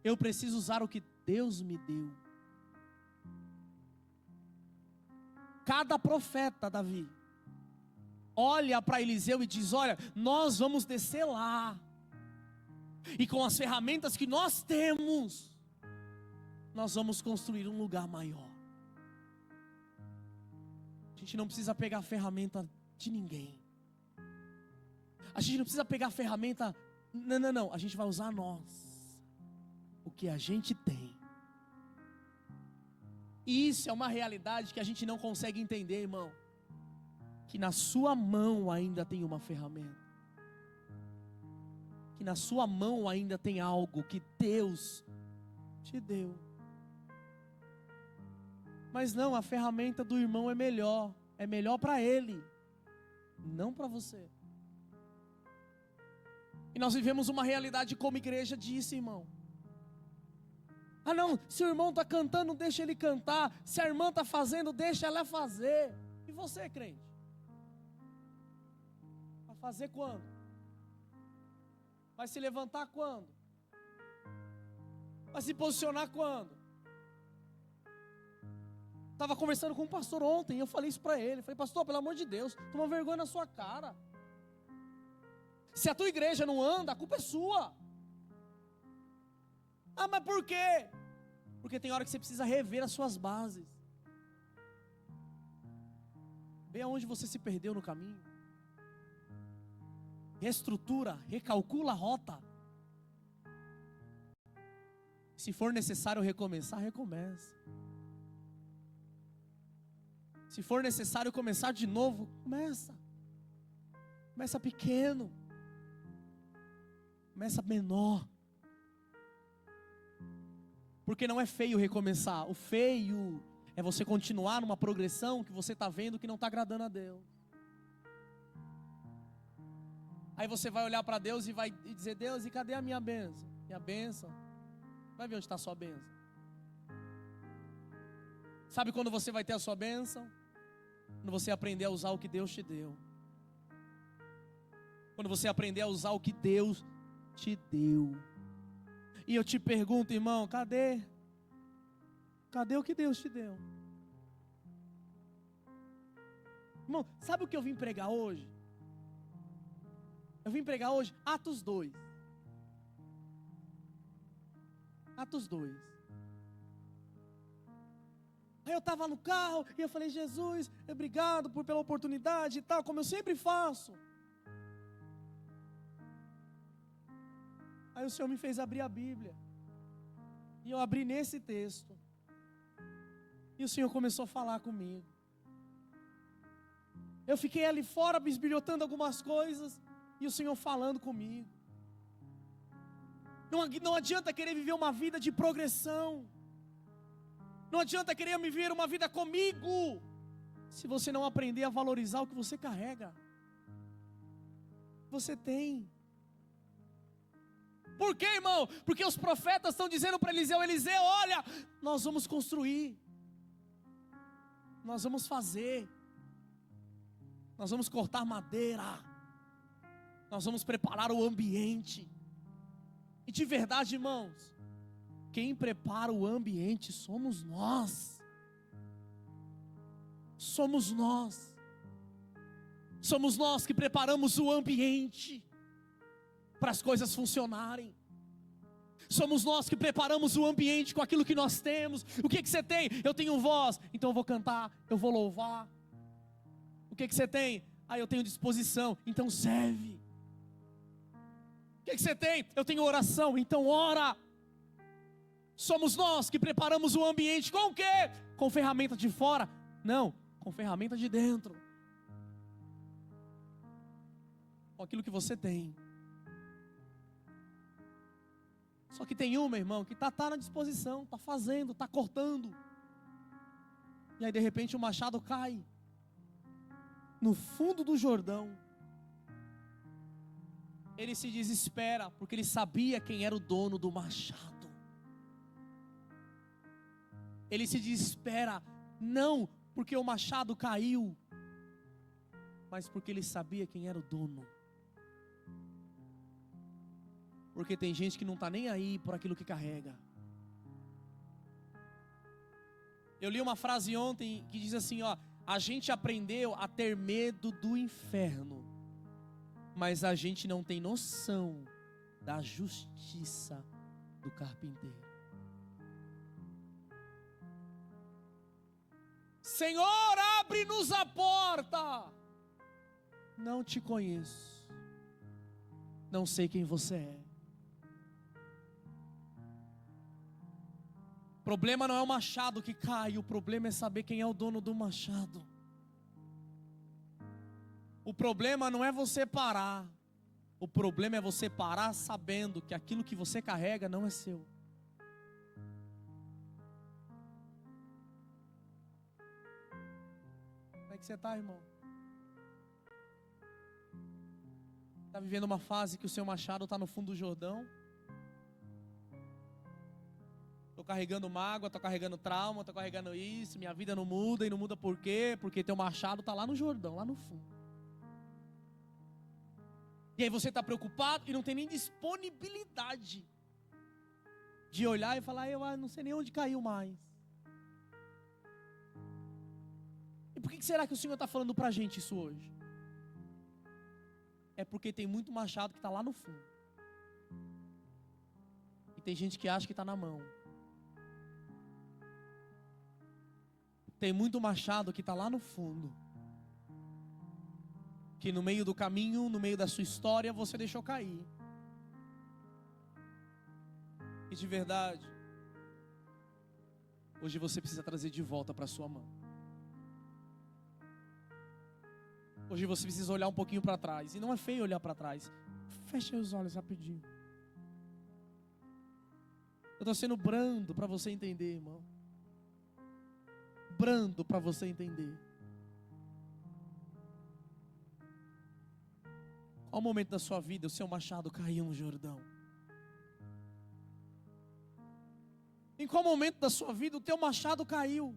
S7: Eu preciso usar o que Deus me deu. Cada profeta, Davi, olha para Eliseu e diz: olha, nós vamos descer lá. E com as ferramentas que nós temos, nós vamos construir um lugar maior. A gente não precisa pegar a ferramenta de ninguém. A gente não precisa pegar a ferramenta. Não. A gente vai usar nós. O que a gente tem. E isso é uma realidade que a gente não consegue entender, irmão. Que na sua mão ainda tem uma ferramenta. Que na sua mão ainda tem algo que Deus te deu. Mas não, a ferramenta do irmão é melhor. É melhor para ele, não para você. E nós vivemos uma realidade como igreja disso, irmão. Ah não, se o irmão está cantando, deixa ele cantar. Se a irmã está fazendo, deixa ela fazer. E você, crente? Vai fazer quando? Vai se levantar quando? Vai se posicionar quando? Estava conversando com um pastor ontem, e eu falei isso para ele. Falei: pastor, pelo amor de Deus, toma vergonha na sua cara. Se a tua igreja não anda, a culpa é sua. Ah, mas por quê? Porque tem hora que você precisa rever as suas bases. Vê aonde você se perdeu no caminho. Reestrutura, recalcula a rota. Se for necessário recomeçar, recomeça. Se for necessário começar de novo, começa. Começa pequeno. Começa menor. Porque não é feio recomeçar. O feio é você continuar numa progressão que você está vendo que não está agradando a Deus. Aí você vai olhar para Deus e vai dizer: Deus, e cadê a minha bênção? Minha bênção? Vai ver onde está a sua bênção. Sabe quando você vai ter a sua bênção? Quando você aprender a usar o que Deus te deu. Quando você aprender a usar o que Deus te deu. E eu te pergunto, irmão, cadê? Cadê o que Deus te deu? Irmão, sabe o que eu vim pregar hoje? Eu vim pregar hoje Atos 2. Atos 2. Aí eu estava no carro e eu falei: Jesus, obrigado pela oportunidade e tal, como eu sempre faço. Aí o Senhor me fez abrir a Bíblia. E eu abri nesse texto. E o Senhor começou a falar comigo. Eu fiquei ali fora bisbilhotando algumas coisas. E o Senhor falando comigo. Não adianta querer viver uma vida de progressão. Não adianta querer viver uma vida comigo, se você não aprender a valorizar o que você carrega. Você tem. Por quê, irmão? Porque os profetas estão dizendo para Eliseu: Eliseu, olha, nós vamos construir. Nós vamos fazer. Nós vamos cortar madeira. Nós vamos preparar o ambiente. E de verdade, irmãos, quem prepara o ambiente somos nós. Somos nós. Somos nós que preparamos o ambiente para as coisas funcionarem. Somos nós que preparamos o ambiente com aquilo que nós temos. O que você tem? Eu tenho voz, então eu vou cantar, eu vou louvar. O que você tem? Eu tenho disposição, então serve. O que você tem? Eu tenho oração, então ora. Somos nós que preparamos o ambiente com o quê? Com ferramenta de fora? Não, com ferramenta de dentro. com aquilo que você tem. Só que tem uma, irmão, que tá na disposição, tá fazendo, tá cortando. E aí de repente o machado cai no fundo do Jordão. Ele se desespera, porque ele sabia quem era o dono do machado. Ele se desespera, não porque o machado caiu, mas porque ele sabia quem era o dono. Porque tem gente que não está nem aí por aquilo que carrega. Eu li uma frase ontem que diz assim, ó: a gente aprendeu a ter medo do inferno, mas a gente não tem noção da justiça do carpinteiro. Senhor, abre-nos a porta. Não te conheço, não sei quem você é. O problema não é o machado que cai, o problema é saber quem é o dono do machado. O problema não é você parar, o problema é você parar sabendo que aquilo que você carrega não é seu. Como é que você está, irmão? Está vivendo uma fase que o seu machado está no fundo do Jordão? Estou carregando mágoa, estou carregando trauma, estou carregando isso, minha vida não muda, e não muda por quê? Porque teu machado está lá no Jordão, lá no fundo. E aí você está preocupado e não tem nem disponibilidade de olhar e falar: eu não sei nem onde caiu mais. E por que será que o Senhor está falando para a gente isso hoje? É porque tem muito machado que está lá no fundo. E tem gente que acha que está na mão. Tem muito machado que está lá no fundo, que no meio do caminho, no meio da sua história, você deixou cair. E de verdade, hoje você precisa trazer de volta para a sua mão. Hoje você precisa olhar um pouquinho para trás. E não é feio olhar para trás. Feche os olhos rapidinho. Eu estou sendo brando para você entender, irmão. Brando para você entender. Qual o momento da sua vida o seu machado caiu no Jordão? Em qual momento da sua vida o teu machado caiu?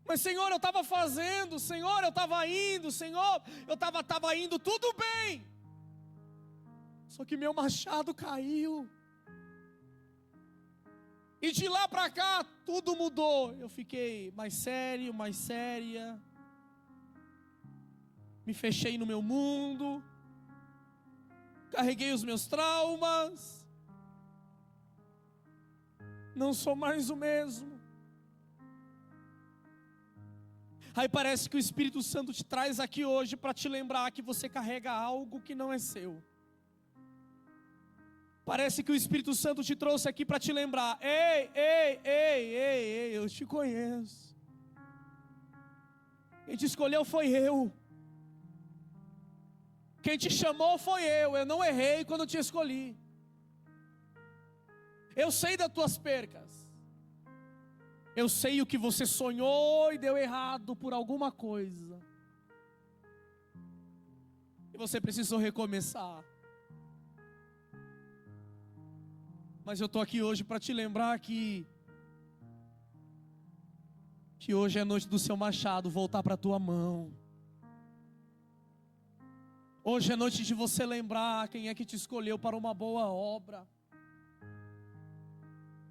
S7: Mas Senhor, eu estava fazendo, Senhor, eu estava indo, Senhor, eu estava indo tudo bem. Só que meu machado caiu. E de lá para cá, tudo mudou. Eu fiquei mais sério, mais séria. Me fechei no meu mundo. Carreguei os meus traumas. Não sou mais o mesmo. Aí parece que o Espírito Santo te traz aqui hoje para te lembrar que você carrega algo que não é seu. Parece que o Espírito Santo te trouxe aqui para te lembrar: ei, eu te conheço. Quem te escolheu foi eu. Quem te chamou foi eu não errei quando eu te escolhi. Eu sei das tuas percas. Eu sei o que você sonhou e deu errado por alguma coisa. E você precisou recomeçar. Mas eu estou aqui hoje para te lembrar que hoje é noite do seu machado voltar para a tua mão. Hoje é noite de você lembrar quem é que te escolheu para uma boa obra.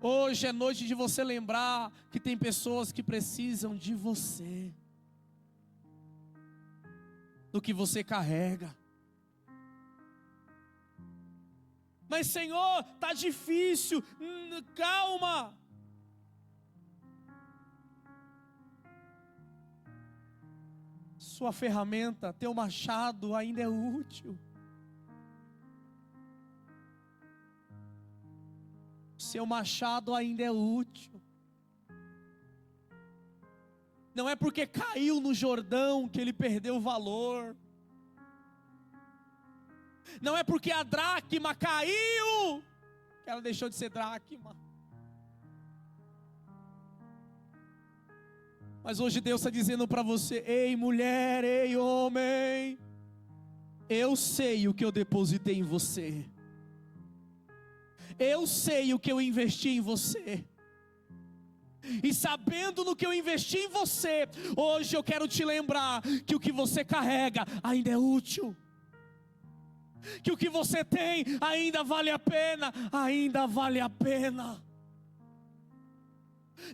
S7: Hoje é noite de você lembrar que tem pessoas que precisam de você, do que você carrega. Mas Senhor, está difícil, calma. Sua ferramenta, teu machado ainda é útil. Seu machado ainda é útil. Não é porque caiu no Jordão que ele perdeu valor. Não é porque a dracma caiu que ela deixou de ser dracma. Mas hoje Deus está dizendo para você: ei mulher, ei homem, eu sei o que eu depositei em você. Eu sei o que eu investi em você. E sabendo no que eu investi em você, hoje eu quero te lembrar que o que você carrega ainda é útil. Que o que você tem ainda vale a pena, ainda vale a pena.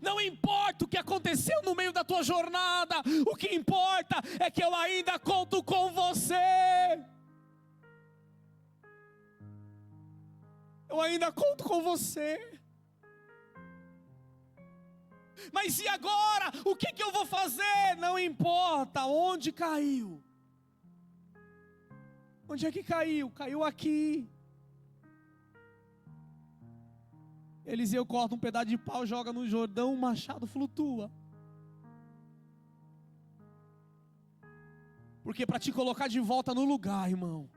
S7: Não importa o que aconteceu no meio da tua jornada, o que importa é que eu ainda conto com você. Eu ainda conto com você. Mas e agora? O que eu vou fazer? Não importa onde caiu. Onde é que caiu? Caiu aqui. Eliseu corta um pedaço de pau, joga no Jordão, o machado flutua. Porque para te colocar de volta no lugar, irmão,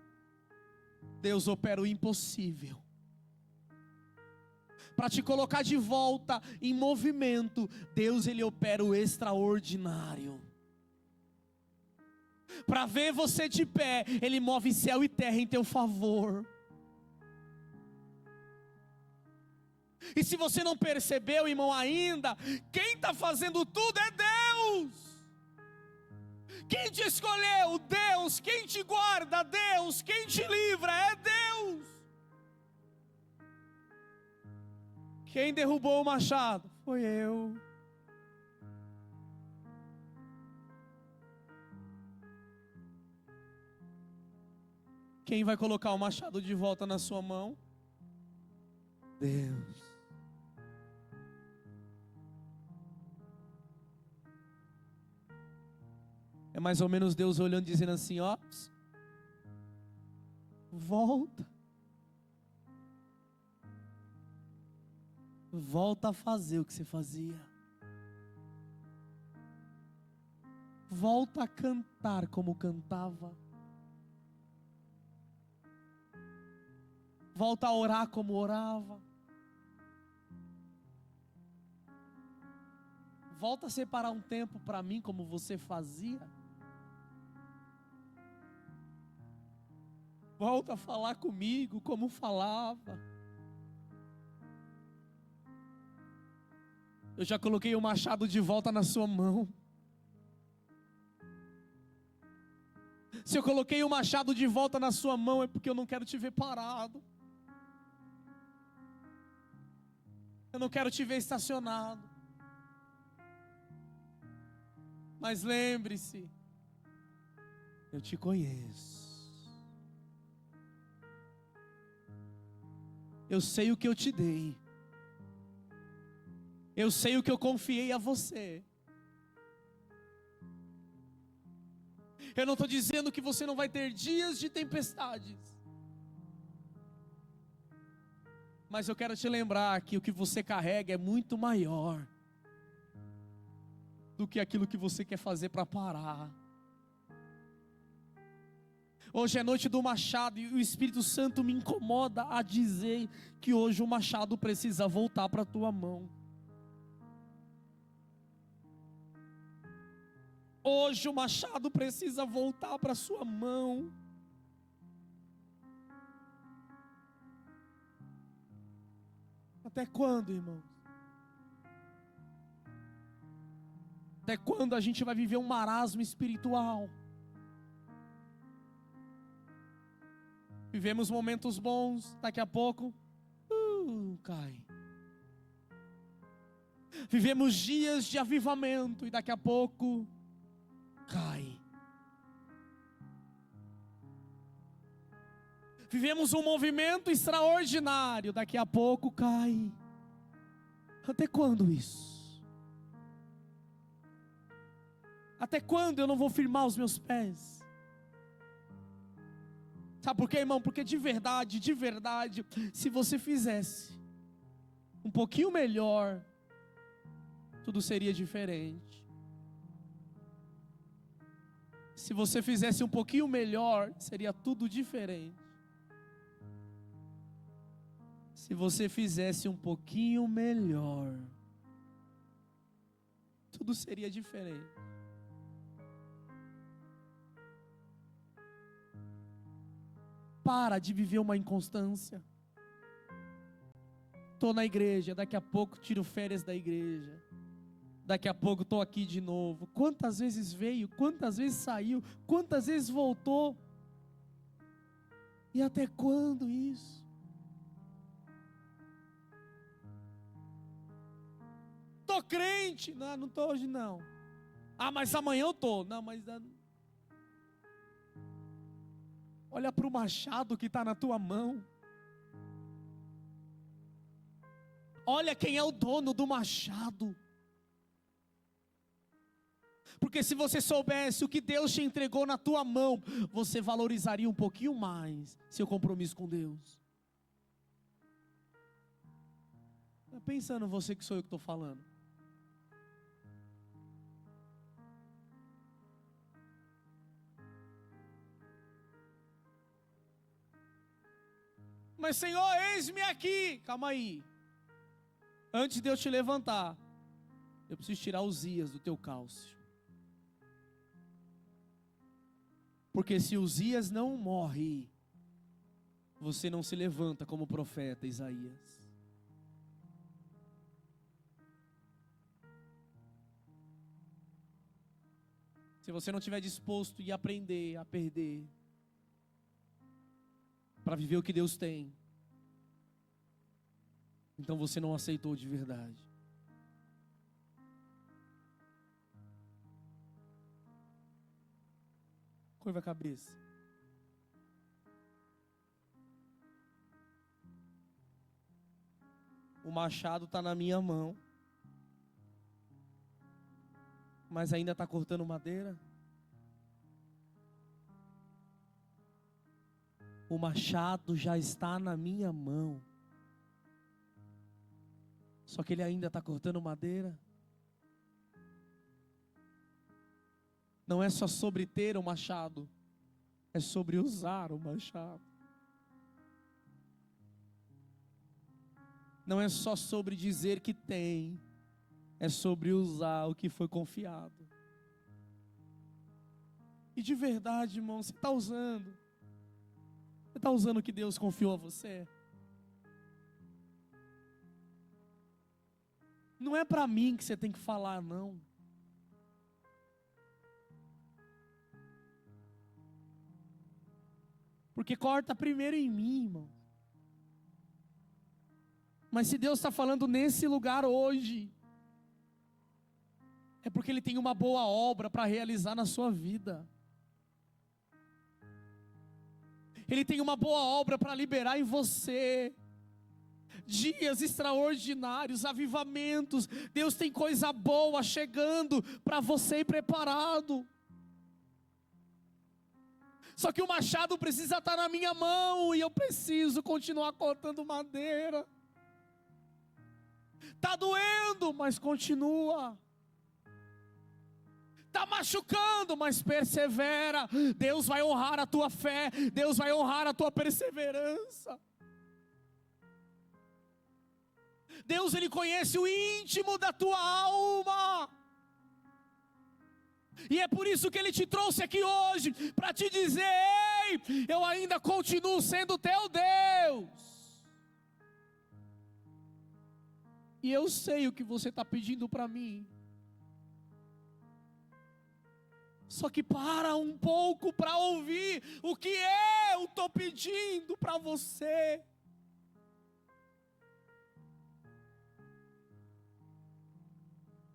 S7: Deus opera o impossível. Para te colocar de volta em movimento, Deus ele opera o extraordinário. Para ver você de pé, Ele move céu e terra em teu favor. E se você não percebeu, irmão, ainda, quem está fazendo tudo é Deus. Quem te escolheu? Deus. Quem te guarda? Deus. Quem te livra? É Deus. Quem derrubou o machado? Foi eu. Quem vai colocar o machado de volta na sua mão? Deus. É mais ou menos Deus olhando e dizendo assim: ó, volta. Volta a fazer o que você fazia. Volta a cantar como cantava. Volta a orar como orava. Volta a separar um tempo para mim como você fazia. Volta a falar comigo como falava. Eu já coloquei o machado de volta na sua mão. Se eu coloquei o machado de volta na sua mão, é porque eu não quero te ver parado. Eu não quero te ver estacionado. Mas lembre-se, eu te conheço. Eu sei o que eu te dei. Eu sei o que eu confiei a você. Eu não estou dizendo que você não vai ter dias de tempestades. Mas eu quero te lembrar que o que você carrega é muito maior do que aquilo que você quer fazer para parar. Hoje é noite do machado e o Espírito Santo me incomoda a dizer que hoje o machado precisa voltar para a tua mão. Hoje o machado precisa voltar para a sua mão. Até quando, irmãos? Até quando a gente vai viver um marasmo espiritual? Vivemos momentos bons, daqui a pouco, cai. Vivemos dias de avivamento e daqui a pouco, cai. Vivemos um movimento extraordinário, daqui a pouco cai. Até quando isso? Até quando eu não vou firmar os meus pés? Sabe por quê, irmão? Porque de verdade, se você fizesse um pouquinho melhor, tudo seria diferente. Se você fizesse um pouquinho melhor, seria tudo diferente. Se você fizesse um pouquinho melhor, tudo seria diferente. Para de viver uma inconstância. Estou na igreja, daqui a pouco tiro férias da igreja. Daqui a pouco estou aqui de novo. Quantas vezes veio, quantas vezes saiu, quantas vezes voltou? E até quando isso? Tô crente. Não tô hoje não. Ah, mas amanhã eu tô. Não, mas... Olha para o machado que está na tua mão. Olha quem é o dono do machado. Porque se você soubesse o que Deus te entregou na tua mão, você valorizaria um pouquinho mais seu compromisso com Deus. Tá pensando você que sou eu que estou falando. Mas Senhor, eis-me aqui. Calma aí. Antes de eu te levantar, eu preciso tirar os Uzias do teu cálcio. Porque se Uzias não morre, você não se levanta como profeta Isaías. Se você não estiver disposto a aprender a perder, para viver o que Deus tem, então você não aceitou de verdade. Curva a cabeça. O machado está na minha mão, mas ainda está cortando madeira. O machado já está na minha mão, só que ele ainda está cortando madeira. Não é só sobre ter o machado, é sobre usar o machado. Não é só sobre dizer que tem, é sobre usar o que foi confiado. E de verdade, irmão, você está usando? Você está usando o que Deus confiou a você? Não é para mim que você tem que falar, não. Porque corta primeiro em mim, irmão. Mas se Deus está falando nesse lugar hoje, é porque Ele tem uma boa obra para realizar na sua vida. Ele tem uma boa obra para liberar em você. Dias extraordinários, avivamentos. Deus tem coisa boa chegando para você e preparado. Só que o machado precisa estar na minha mão e eu preciso continuar cortando madeira. Está doendo, mas continua. Está machucando, mas persevera. Deus vai honrar a tua fé. Deus vai honrar a tua perseverança. Deus, Ele conhece o íntimo da tua alma. E é por isso que Ele te trouxe aqui hoje, para te dizer: ei, eu ainda continuo sendo teu Deus. E eu sei o que você está pedindo para mim. Só que para um pouco para ouvir o que eu estou pedindo para você.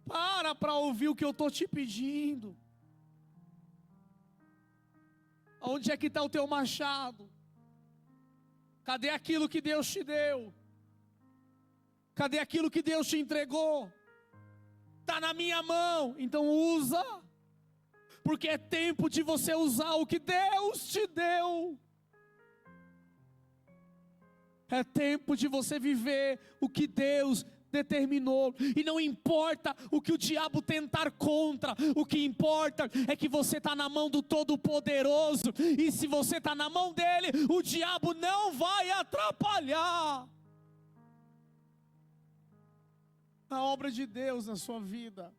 S7: Para ouvir o que eu estou te pedindo. Onde é que está o teu machado? Cadê aquilo que Deus te deu? Cadê aquilo que Deus te entregou? Está na minha mão, então usa. Porque é tempo de você usar o que Deus te deu. É tempo de você viver o que Deus determinou. E não importa o que o diabo tentar contra, o que importa é que você está na mão do Todo-Poderoso. E se você está na mão dele, o diabo não vai atrapalhar. a obra de Deus na sua vida.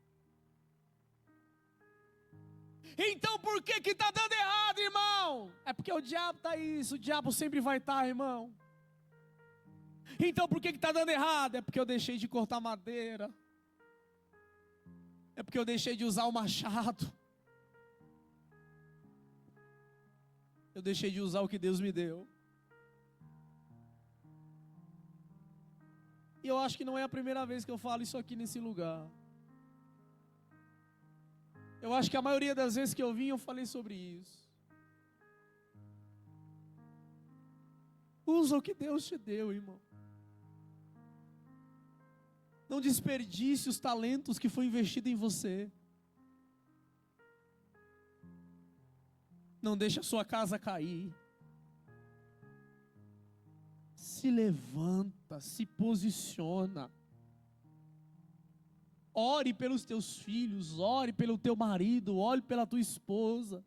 S7: Então por que que está dando errado, irmão? É porque o diabo está isso, o diabo sempre vai estar, irmão. Então por que que está dando errado? É porque eu deixei de cortar madeira. É porque eu deixei de usar o machado. Eu deixei de usar o que Deus me deu. E eu acho que não é a primeira vez que eu falo isso aqui nesse lugar. Eu acho que a maioria das vezes que eu vim, eu falei sobre isso. Usa o que Deus te deu, irmão. Não desperdice os talentos que foi investido em você. Não deixe a sua casa cair. Se levanta, se posiciona. Ore pelos teus filhos, ore pelo teu marido, ore pela tua esposa,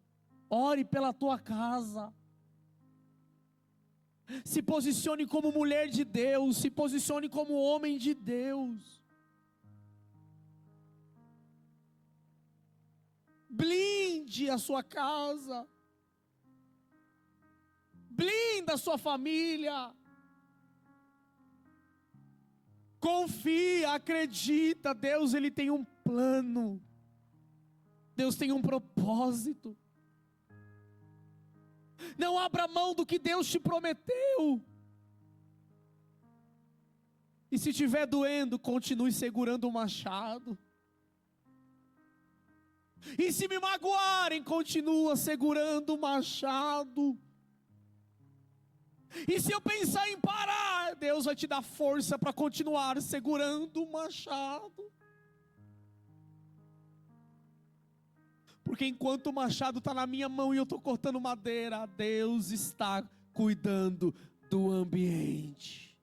S7: ore pela tua casa. Se posicione como mulher de Deus, se posicione como homem de Deus. Blinde a sua casa. Blinda a sua família. Confia, acredita, Deus ele tem um plano. Deus tem um propósito. Não abra mão do que Deus te prometeu. E se estiver doendo, continue segurando o machado. E se me magoarem, continua segurando o machado. E se eu pensar em parar, Deus vai te dar força para continuar segurando o machado. Porque enquanto o machado está na minha mão e eu estou cortando madeira, Deus está cuidando do ambiente.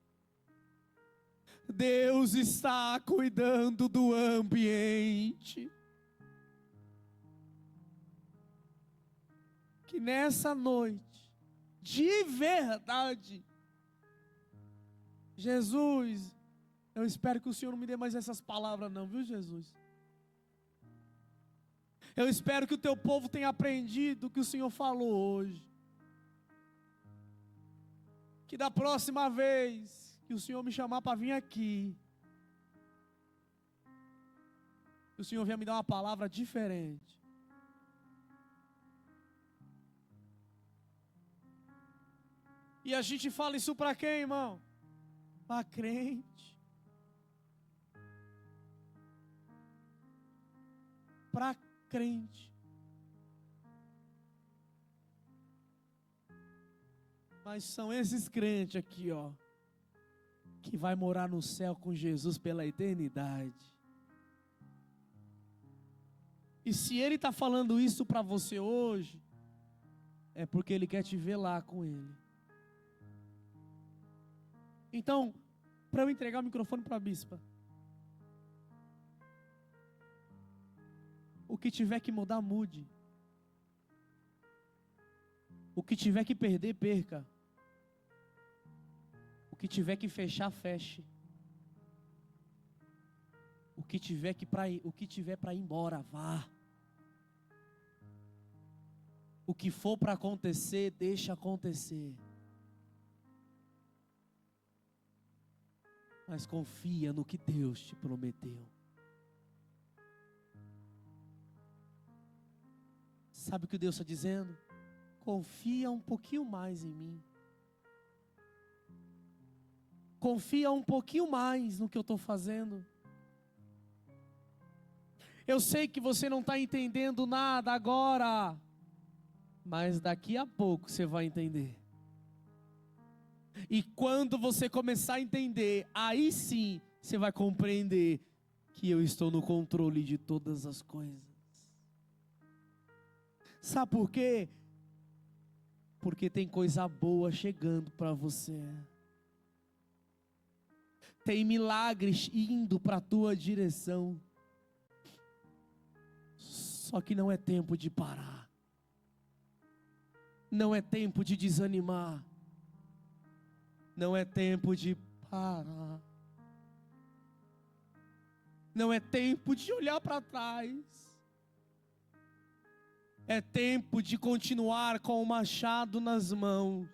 S7: Deus está cuidando do ambiente. Que nessa noite, de verdade, Jesus, eu espero que o Senhor não me dê mais essas palavras não, viu Jesus? Eu espero que o teu povo tenha aprendido o que o Senhor falou hoje. Que da próxima vez que o Senhor me chamar para vir aqui, o Senhor venha me dar uma palavra diferente. E a gente fala isso para quem, irmão? Para crente. Para crente. Mas são esses crentes aqui, ó, que vai morar no céu com Jesus pela eternidade. E se Ele está falando isso para você hoje, é porque Ele quer te ver lá com Ele. Então, para eu entregar o microfone para a bispa, o que tiver que mudar, mude. O que tiver que perder, perca. O que tiver que fechar, feche. O que tiver para ir embora, vá. O que for para acontecer, deixa acontecer. Mas confia no que Deus te prometeu. Sabe o que Deus está dizendo? Confia um pouquinho mais em mim. Confia um pouquinho mais no que eu estou fazendo. Eu sei que você não está entendendo nada agora, mas daqui a pouco você vai entender. E quando você começar a entender, aí sim você vai compreender que eu estou no controle de todas as coisas. Sabe por quê? Porque tem coisa boa chegando para você. Tem milagres indo para a tua direção. Só que não é tempo de parar. Não é tempo de desanimar. Não é tempo de parar. Não é tempo de olhar para trás. É tempo de continuar com o machado nas mãos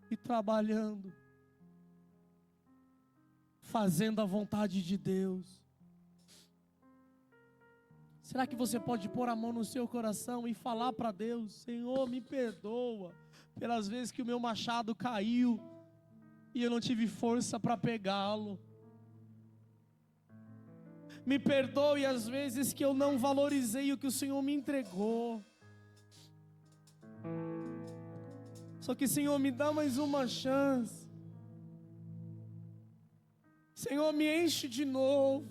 S7: e trabalhando, fazendo a vontade de Deus. Será que você pode pôr a mão no seu coração e falar para Deus: Senhor, me perdoa pelas vezes que o meu machado caiu e eu não tive força para pegá-lo. Me perdoe as vezes que eu não valorizei o que o Senhor me entregou. Só que, Senhor, me dá mais uma chance. Senhor, me enche de novo.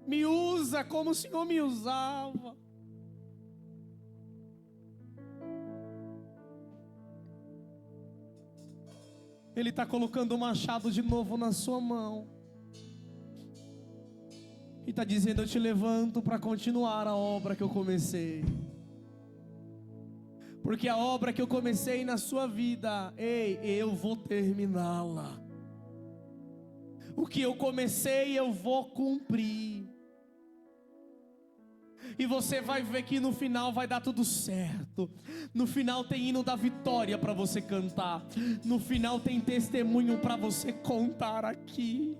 S7: Me usa como o Senhor me usava. Ele está colocando o machado de novo na sua mão. E está dizendo: eu te levanto para continuar a obra que eu comecei. Porque a obra que eu comecei na sua vida, eu vou terminá-la. O que eu comecei, eu vou cumprir. E você vai ver que no final vai dar tudo certo. No final tem hino da vitória para você cantar. No final tem testemunho para você contar aqui.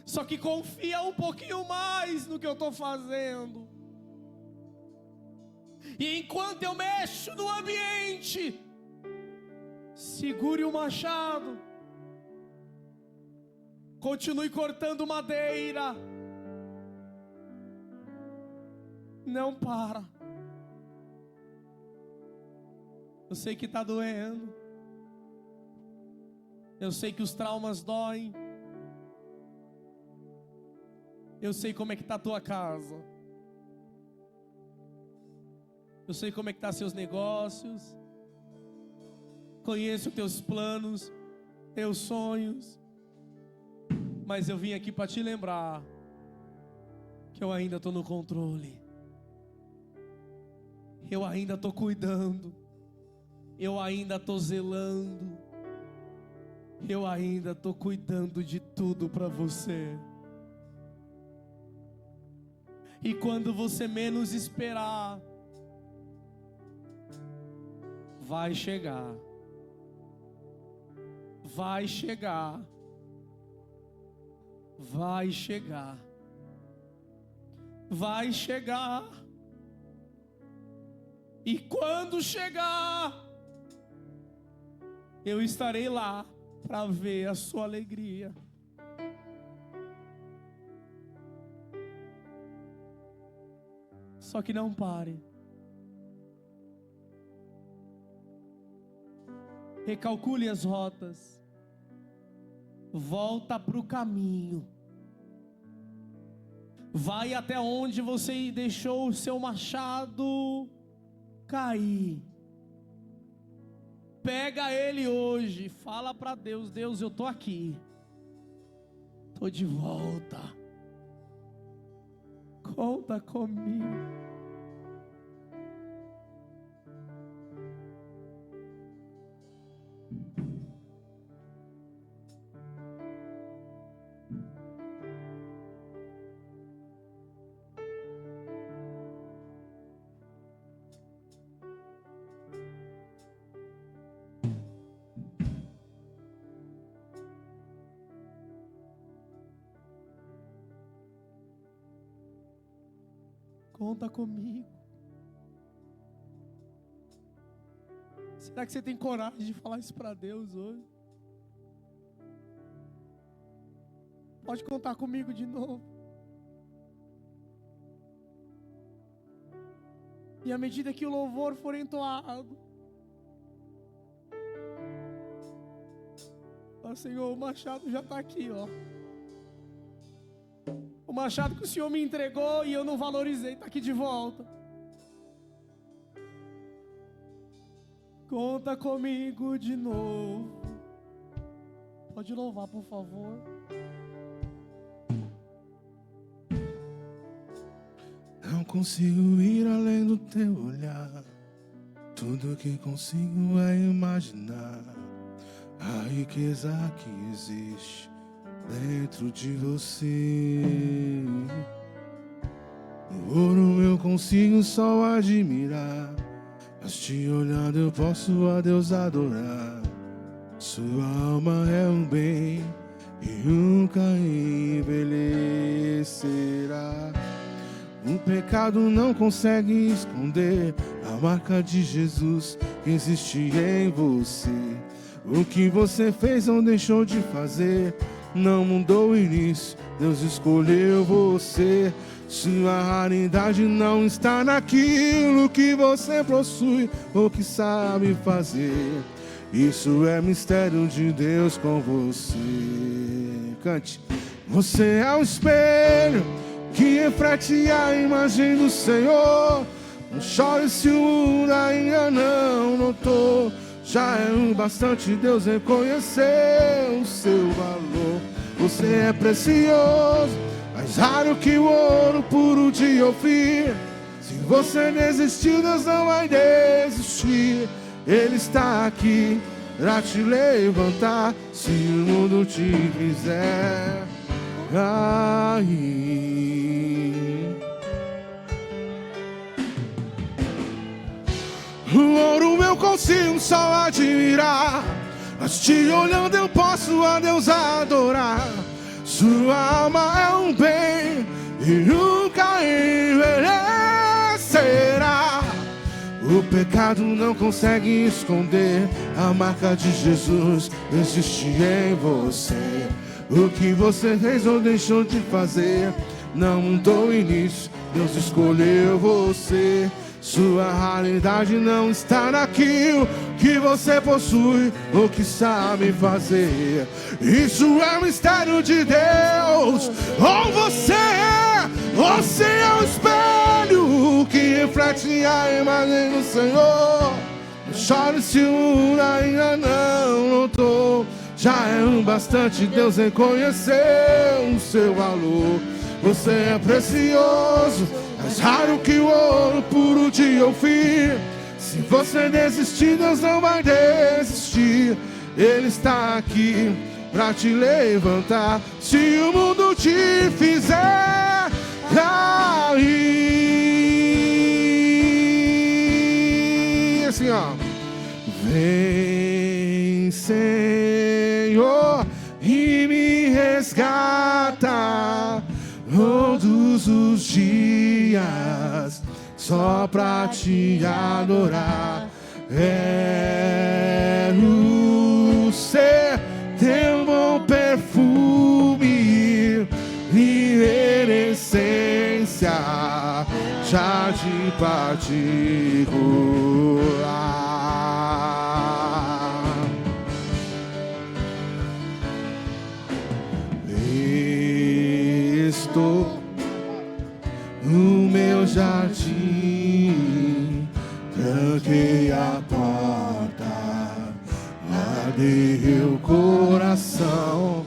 S7: Só que confia um pouquinho mais no que eu estou fazendo. E enquanto eu mexo no ambiente, segure o machado. Continue cortando madeira. Não para. Eu sei que está doendo. Eu sei que os traumas doem. Eu sei como é que está a tua casa. Eu sei como é que estão seus negócios. Conheço teus planos, teus sonhos. Mas eu vim aqui para te lembrar que eu ainda estou no controle. Eu ainda estou cuidando. Eu ainda estou zelando. Eu ainda estou cuidando de tudo para você. E quando você menos esperar, vai chegar. Vai chegar. Vai chegar. Vai chegar. E quando chegar, eu estarei lá para ver a sua alegria. Só que não pare. Recalcule as rotas. Volta para o caminho. Vai até onde você deixou o seu machado cair. Pega ele hoje. Fala para Deus: Deus, eu tô aqui. Tô de volta. Conta comigo. Conta comigo. Será que você tem coragem de falar isso para Deus hoje? Pode contar comigo de novo. E à medida que o louvor for entoado, ó Senhor, o machado já está aqui, ó. O machado que o Senhor me entregou e eu não valorizei, está aqui de volta. Conta comigo de novo. Pode louvar, por favor.
S4: Não consigo ir além do teu olhar. Tudo que consigo é imaginar a riqueza que existe dentro de você. No ouro eu consigo só admirar, mas te olhando eu posso a Deus adorar. Sua alma é um bem e nunca envelhecerá. O pecado não consegue esconder a marca de Jesus que existe em você. O que você fez ou deixou de fazer não mudou o início, Deus escolheu você. Sua raridade não está naquilo que você possui ou que sabe fazer. Isso é mistério de Deus com você. Cante. Você é um espelho que reflete a imagem do Senhor. Não chore se o mundo ainda não notou. Já é o bastante Deus reconhecer o seu valor. Você é precioso, mais raro que o ouro puro de Ofir. Se você desistiu, Deus não vai desistir. Ele está aqui pra te levantar se o mundo te fizer cair. O ouro eu consigo só admirar, mas te olhando eu posso a Deus adorar. Sua alma é um bem e nunca envelhecerá. O pecado não consegue esconder a marca de Jesus existe em você. O que você fez ou deixou de fazer não mudou o início, Deus escolheu você. Sua realidade não está naquilo que você possui ou que sabe fazer. Isso é um mistério de Deus. Ou você é um espelho que reflete a imagem do Senhor. Não chore se o mundo ainda não notou. Já é um bastante Deus reconhecer o seu valor. Você é precioso, mais raro que o ouro puro de Ofir. Se você desistir, Deus não vai desistir. Ele está aqui pra te levantar se o mundo te fizer cair. Assim, ó. Vem, Senhor, e me resgata todos os dias, só pra te adorar. Quero ser teu bom perfume, viver essência, jardim particular. Estou no meu jardim, tranquei a porta, guardei o coração,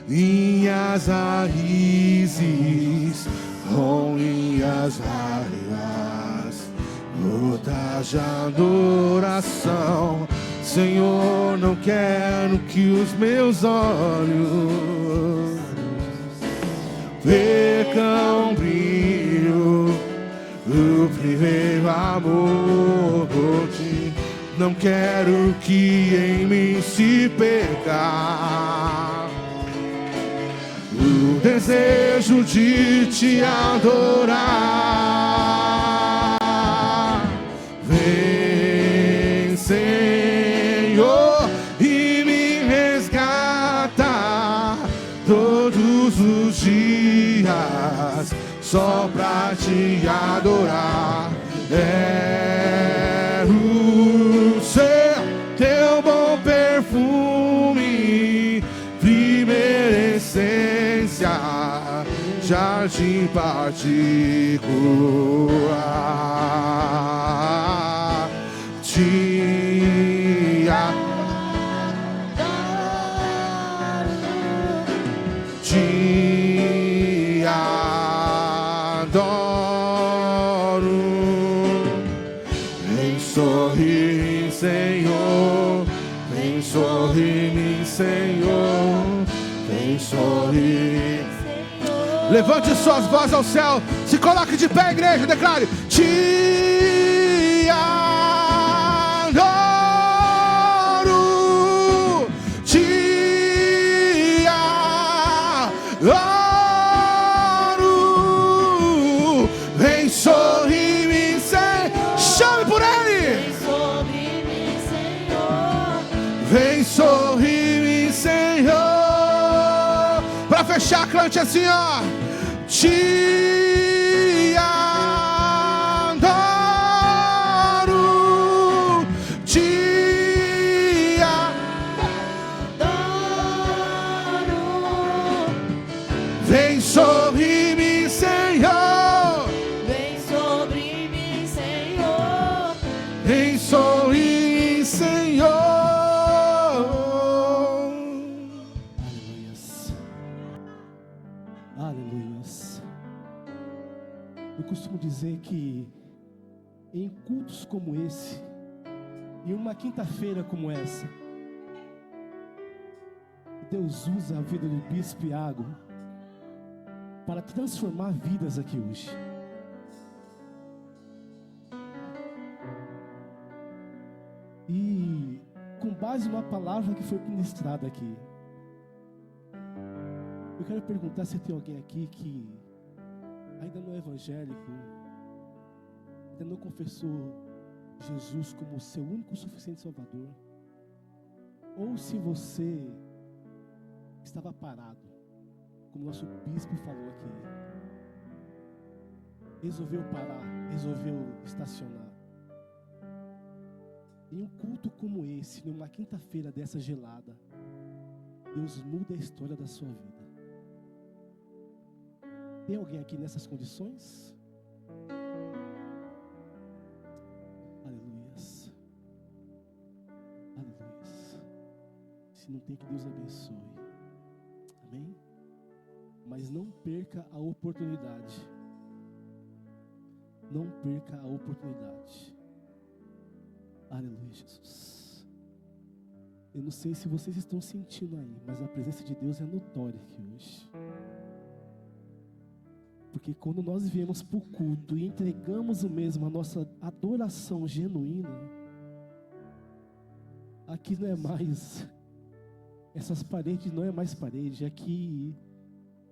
S4: minhas raízes com minhas lágrimas, gotas de adoração. Senhor, não quero que os meus olhos percam o brilho do primeiro amor por ti. Não quero que em mim se perca o desejo de te adorar. Vem, Senhor, e me resgata todos os dias, só pra te adorar. Quero ser teu bom perfume, primeira essência, jardim particular. Te adoro, sorrir, Senhor. Vem sorrir, Senhor. Vem sorrir. Levante suas vozes ao céu. Se coloque de pé, igreja. Declare: Te adoro. Te adoro. Vem sorrir, Senhor. Chame por Ele. Vem sorrir, Senhor. Para fechar, cante assim, ó. Te adoro. Te adoro. Vem sorrir, Senhor.
S5: Vem sobre mim, Senhor.
S4: Vem sorrir, Senhor.
S2: Aleluias. Eu costumo dizer que em cultos como esse, em uma quinta-feira como essa, Deus usa a vida do Bispo Iago para transformar vidas aqui hoje. E com base numa palavra que foi ministrada aqui, eu quero perguntar se tem alguém aqui que ainda não é evangélico, ainda não confessou Jesus como seu único e suficiente Salvador, ou se você estava parado, como nosso bispo falou aqui, resolveu parar, resolveu estacionar. Em um culto como esse, numa quinta-feira dessa gelada, Deus muda a história da sua vida. Tem alguém aqui nessas condições? Aleluias. Aleluias. Se não tem, que Deus abençoe. Amém? Mas não perca a oportunidade. Não perca a oportunidade. Aleluia, Jesus. Eu não sei se vocês estão sentindo aí, mas a presença de Deus é notória aqui hoje. Porque quando nós viemos para o culto e entregamos o mesmo, a nossa adoração genuína, aqui não é mais, essas paredes não é mais parede, aqui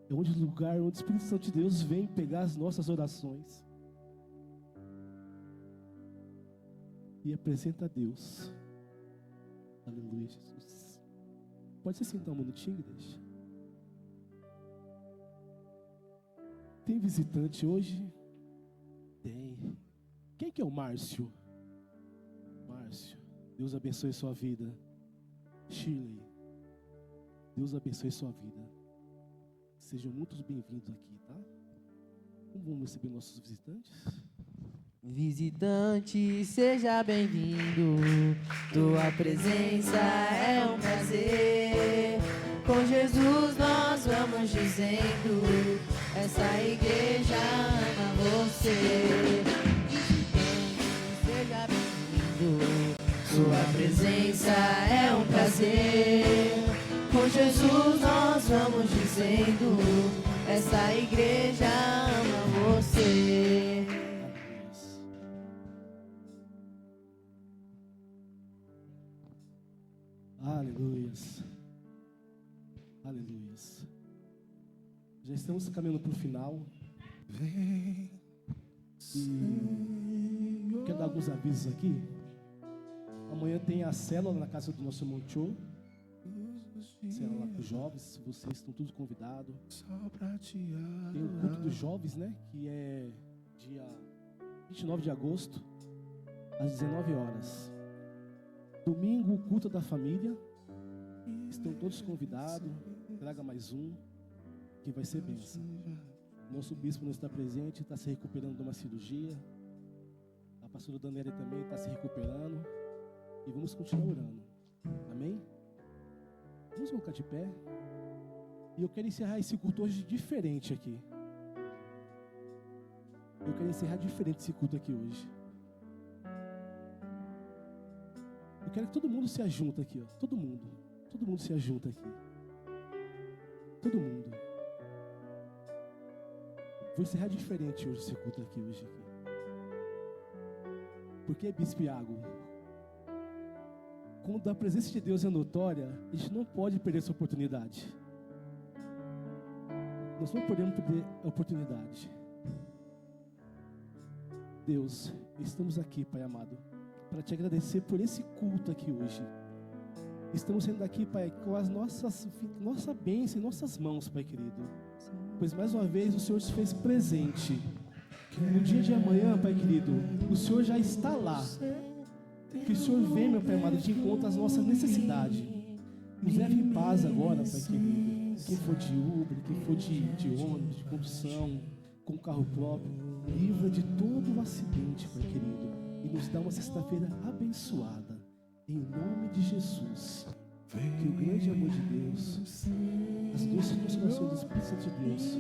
S2: é onde o lugar onde o Espírito Santo de Deus vem pegar as nossas orações e apresenta a Deus. Aleluia, Jesus. Pode se sentar um minutinho, igreja? Tem visitante hoje? Tem. Quem que é o Márcio? Márcio, Deus abençoe sua vida. Shirley, Deus abençoe sua vida. Sejam muito bem-vindos aqui, tá? Como vamos receber nossos visitantes?
S3: Visitante, seja bem-vindo. Tua presença é um prazer. Com Jesus nós vamos dizendo: essa igreja ama você. Visitante, seja bem-vindo. Sua presença é um prazer. Com Jesus nós vamos dizendo: essa igreja ama você.
S2: Aleluias. Aleluias. Já estamos caminhando para o final. E quero dar alguns avisos aqui. Amanhã tem a célula na casa do nosso irmão Tchô. Célula lá para os jovens. Vocês estão todos convidados. Tem o culto dos jovens, né? Que é dia 29 de agosto, às 19 horas. Domingo, o culto da família. Estão todos convidados. Traga mais um, que vai ser bênção. Nosso bispo não está presente, está se recuperando de uma cirurgia. A pastora Daniela também está se recuperando. E vamos continuar orando. Amém? Vamos colocar de pé. E eu quero encerrar esse culto hoje diferente aqui. Eu quero encerrar diferente esse culto aqui hoje. quero que todo mundo se ajunta aqui, ó. Todo mundo se ajunta aqui. Todo mundo. Vou encerrar diferente hoje esse culto aqui hoje. Porque, Bispo Iago, quando a presença de Deus é notória, a gente não pode perder essa oportunidade. Nós não podemos perder a oportunidade. Deus, estamos aqui, Pai amado, para te agradecer por esse culto aqui hoje. Estamos saindo daqui, Pai, com as nossa bênção em nossas mãos, Pai querido. Pois mais uma vez o Senhor se fez presente. No dia de amanhã, Pai querido, o Senhor já está lá. Que o Senhor venha, meu Pai amado, de encontro às nossas necessidades. Nos leve em paz agora, Pai querido. Quem for de Uber, quem for de ônibus, de condução, com carro próprio, livra de todo o acidente, Pai querido. E nos dá uma sexta-feira abençoada. Em nome de Jesus. Que o grande amor de Deus, as doces consolações do Espírito Santo de Deus,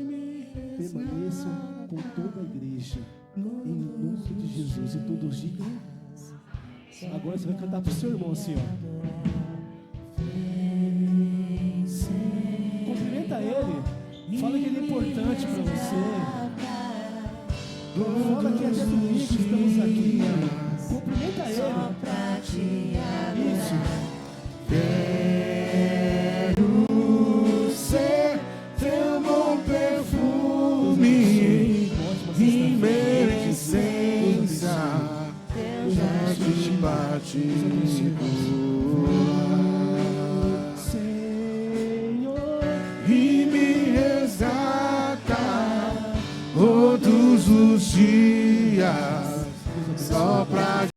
S2: permaneçam com toda a igreja. Em nome de Jesus. E todos digam. Agora você vai cantar pro seu irmão assim, ó. Cumprimenta ele. Fala que ele é importante para você. Fala que até domingo estamos aqui. Cumprimenta ele. Isso.
S4: Quero ser teu bom perfume e presença, jardim batido,
S2: Senhor,
S4: e me resgata todos os dias, só pra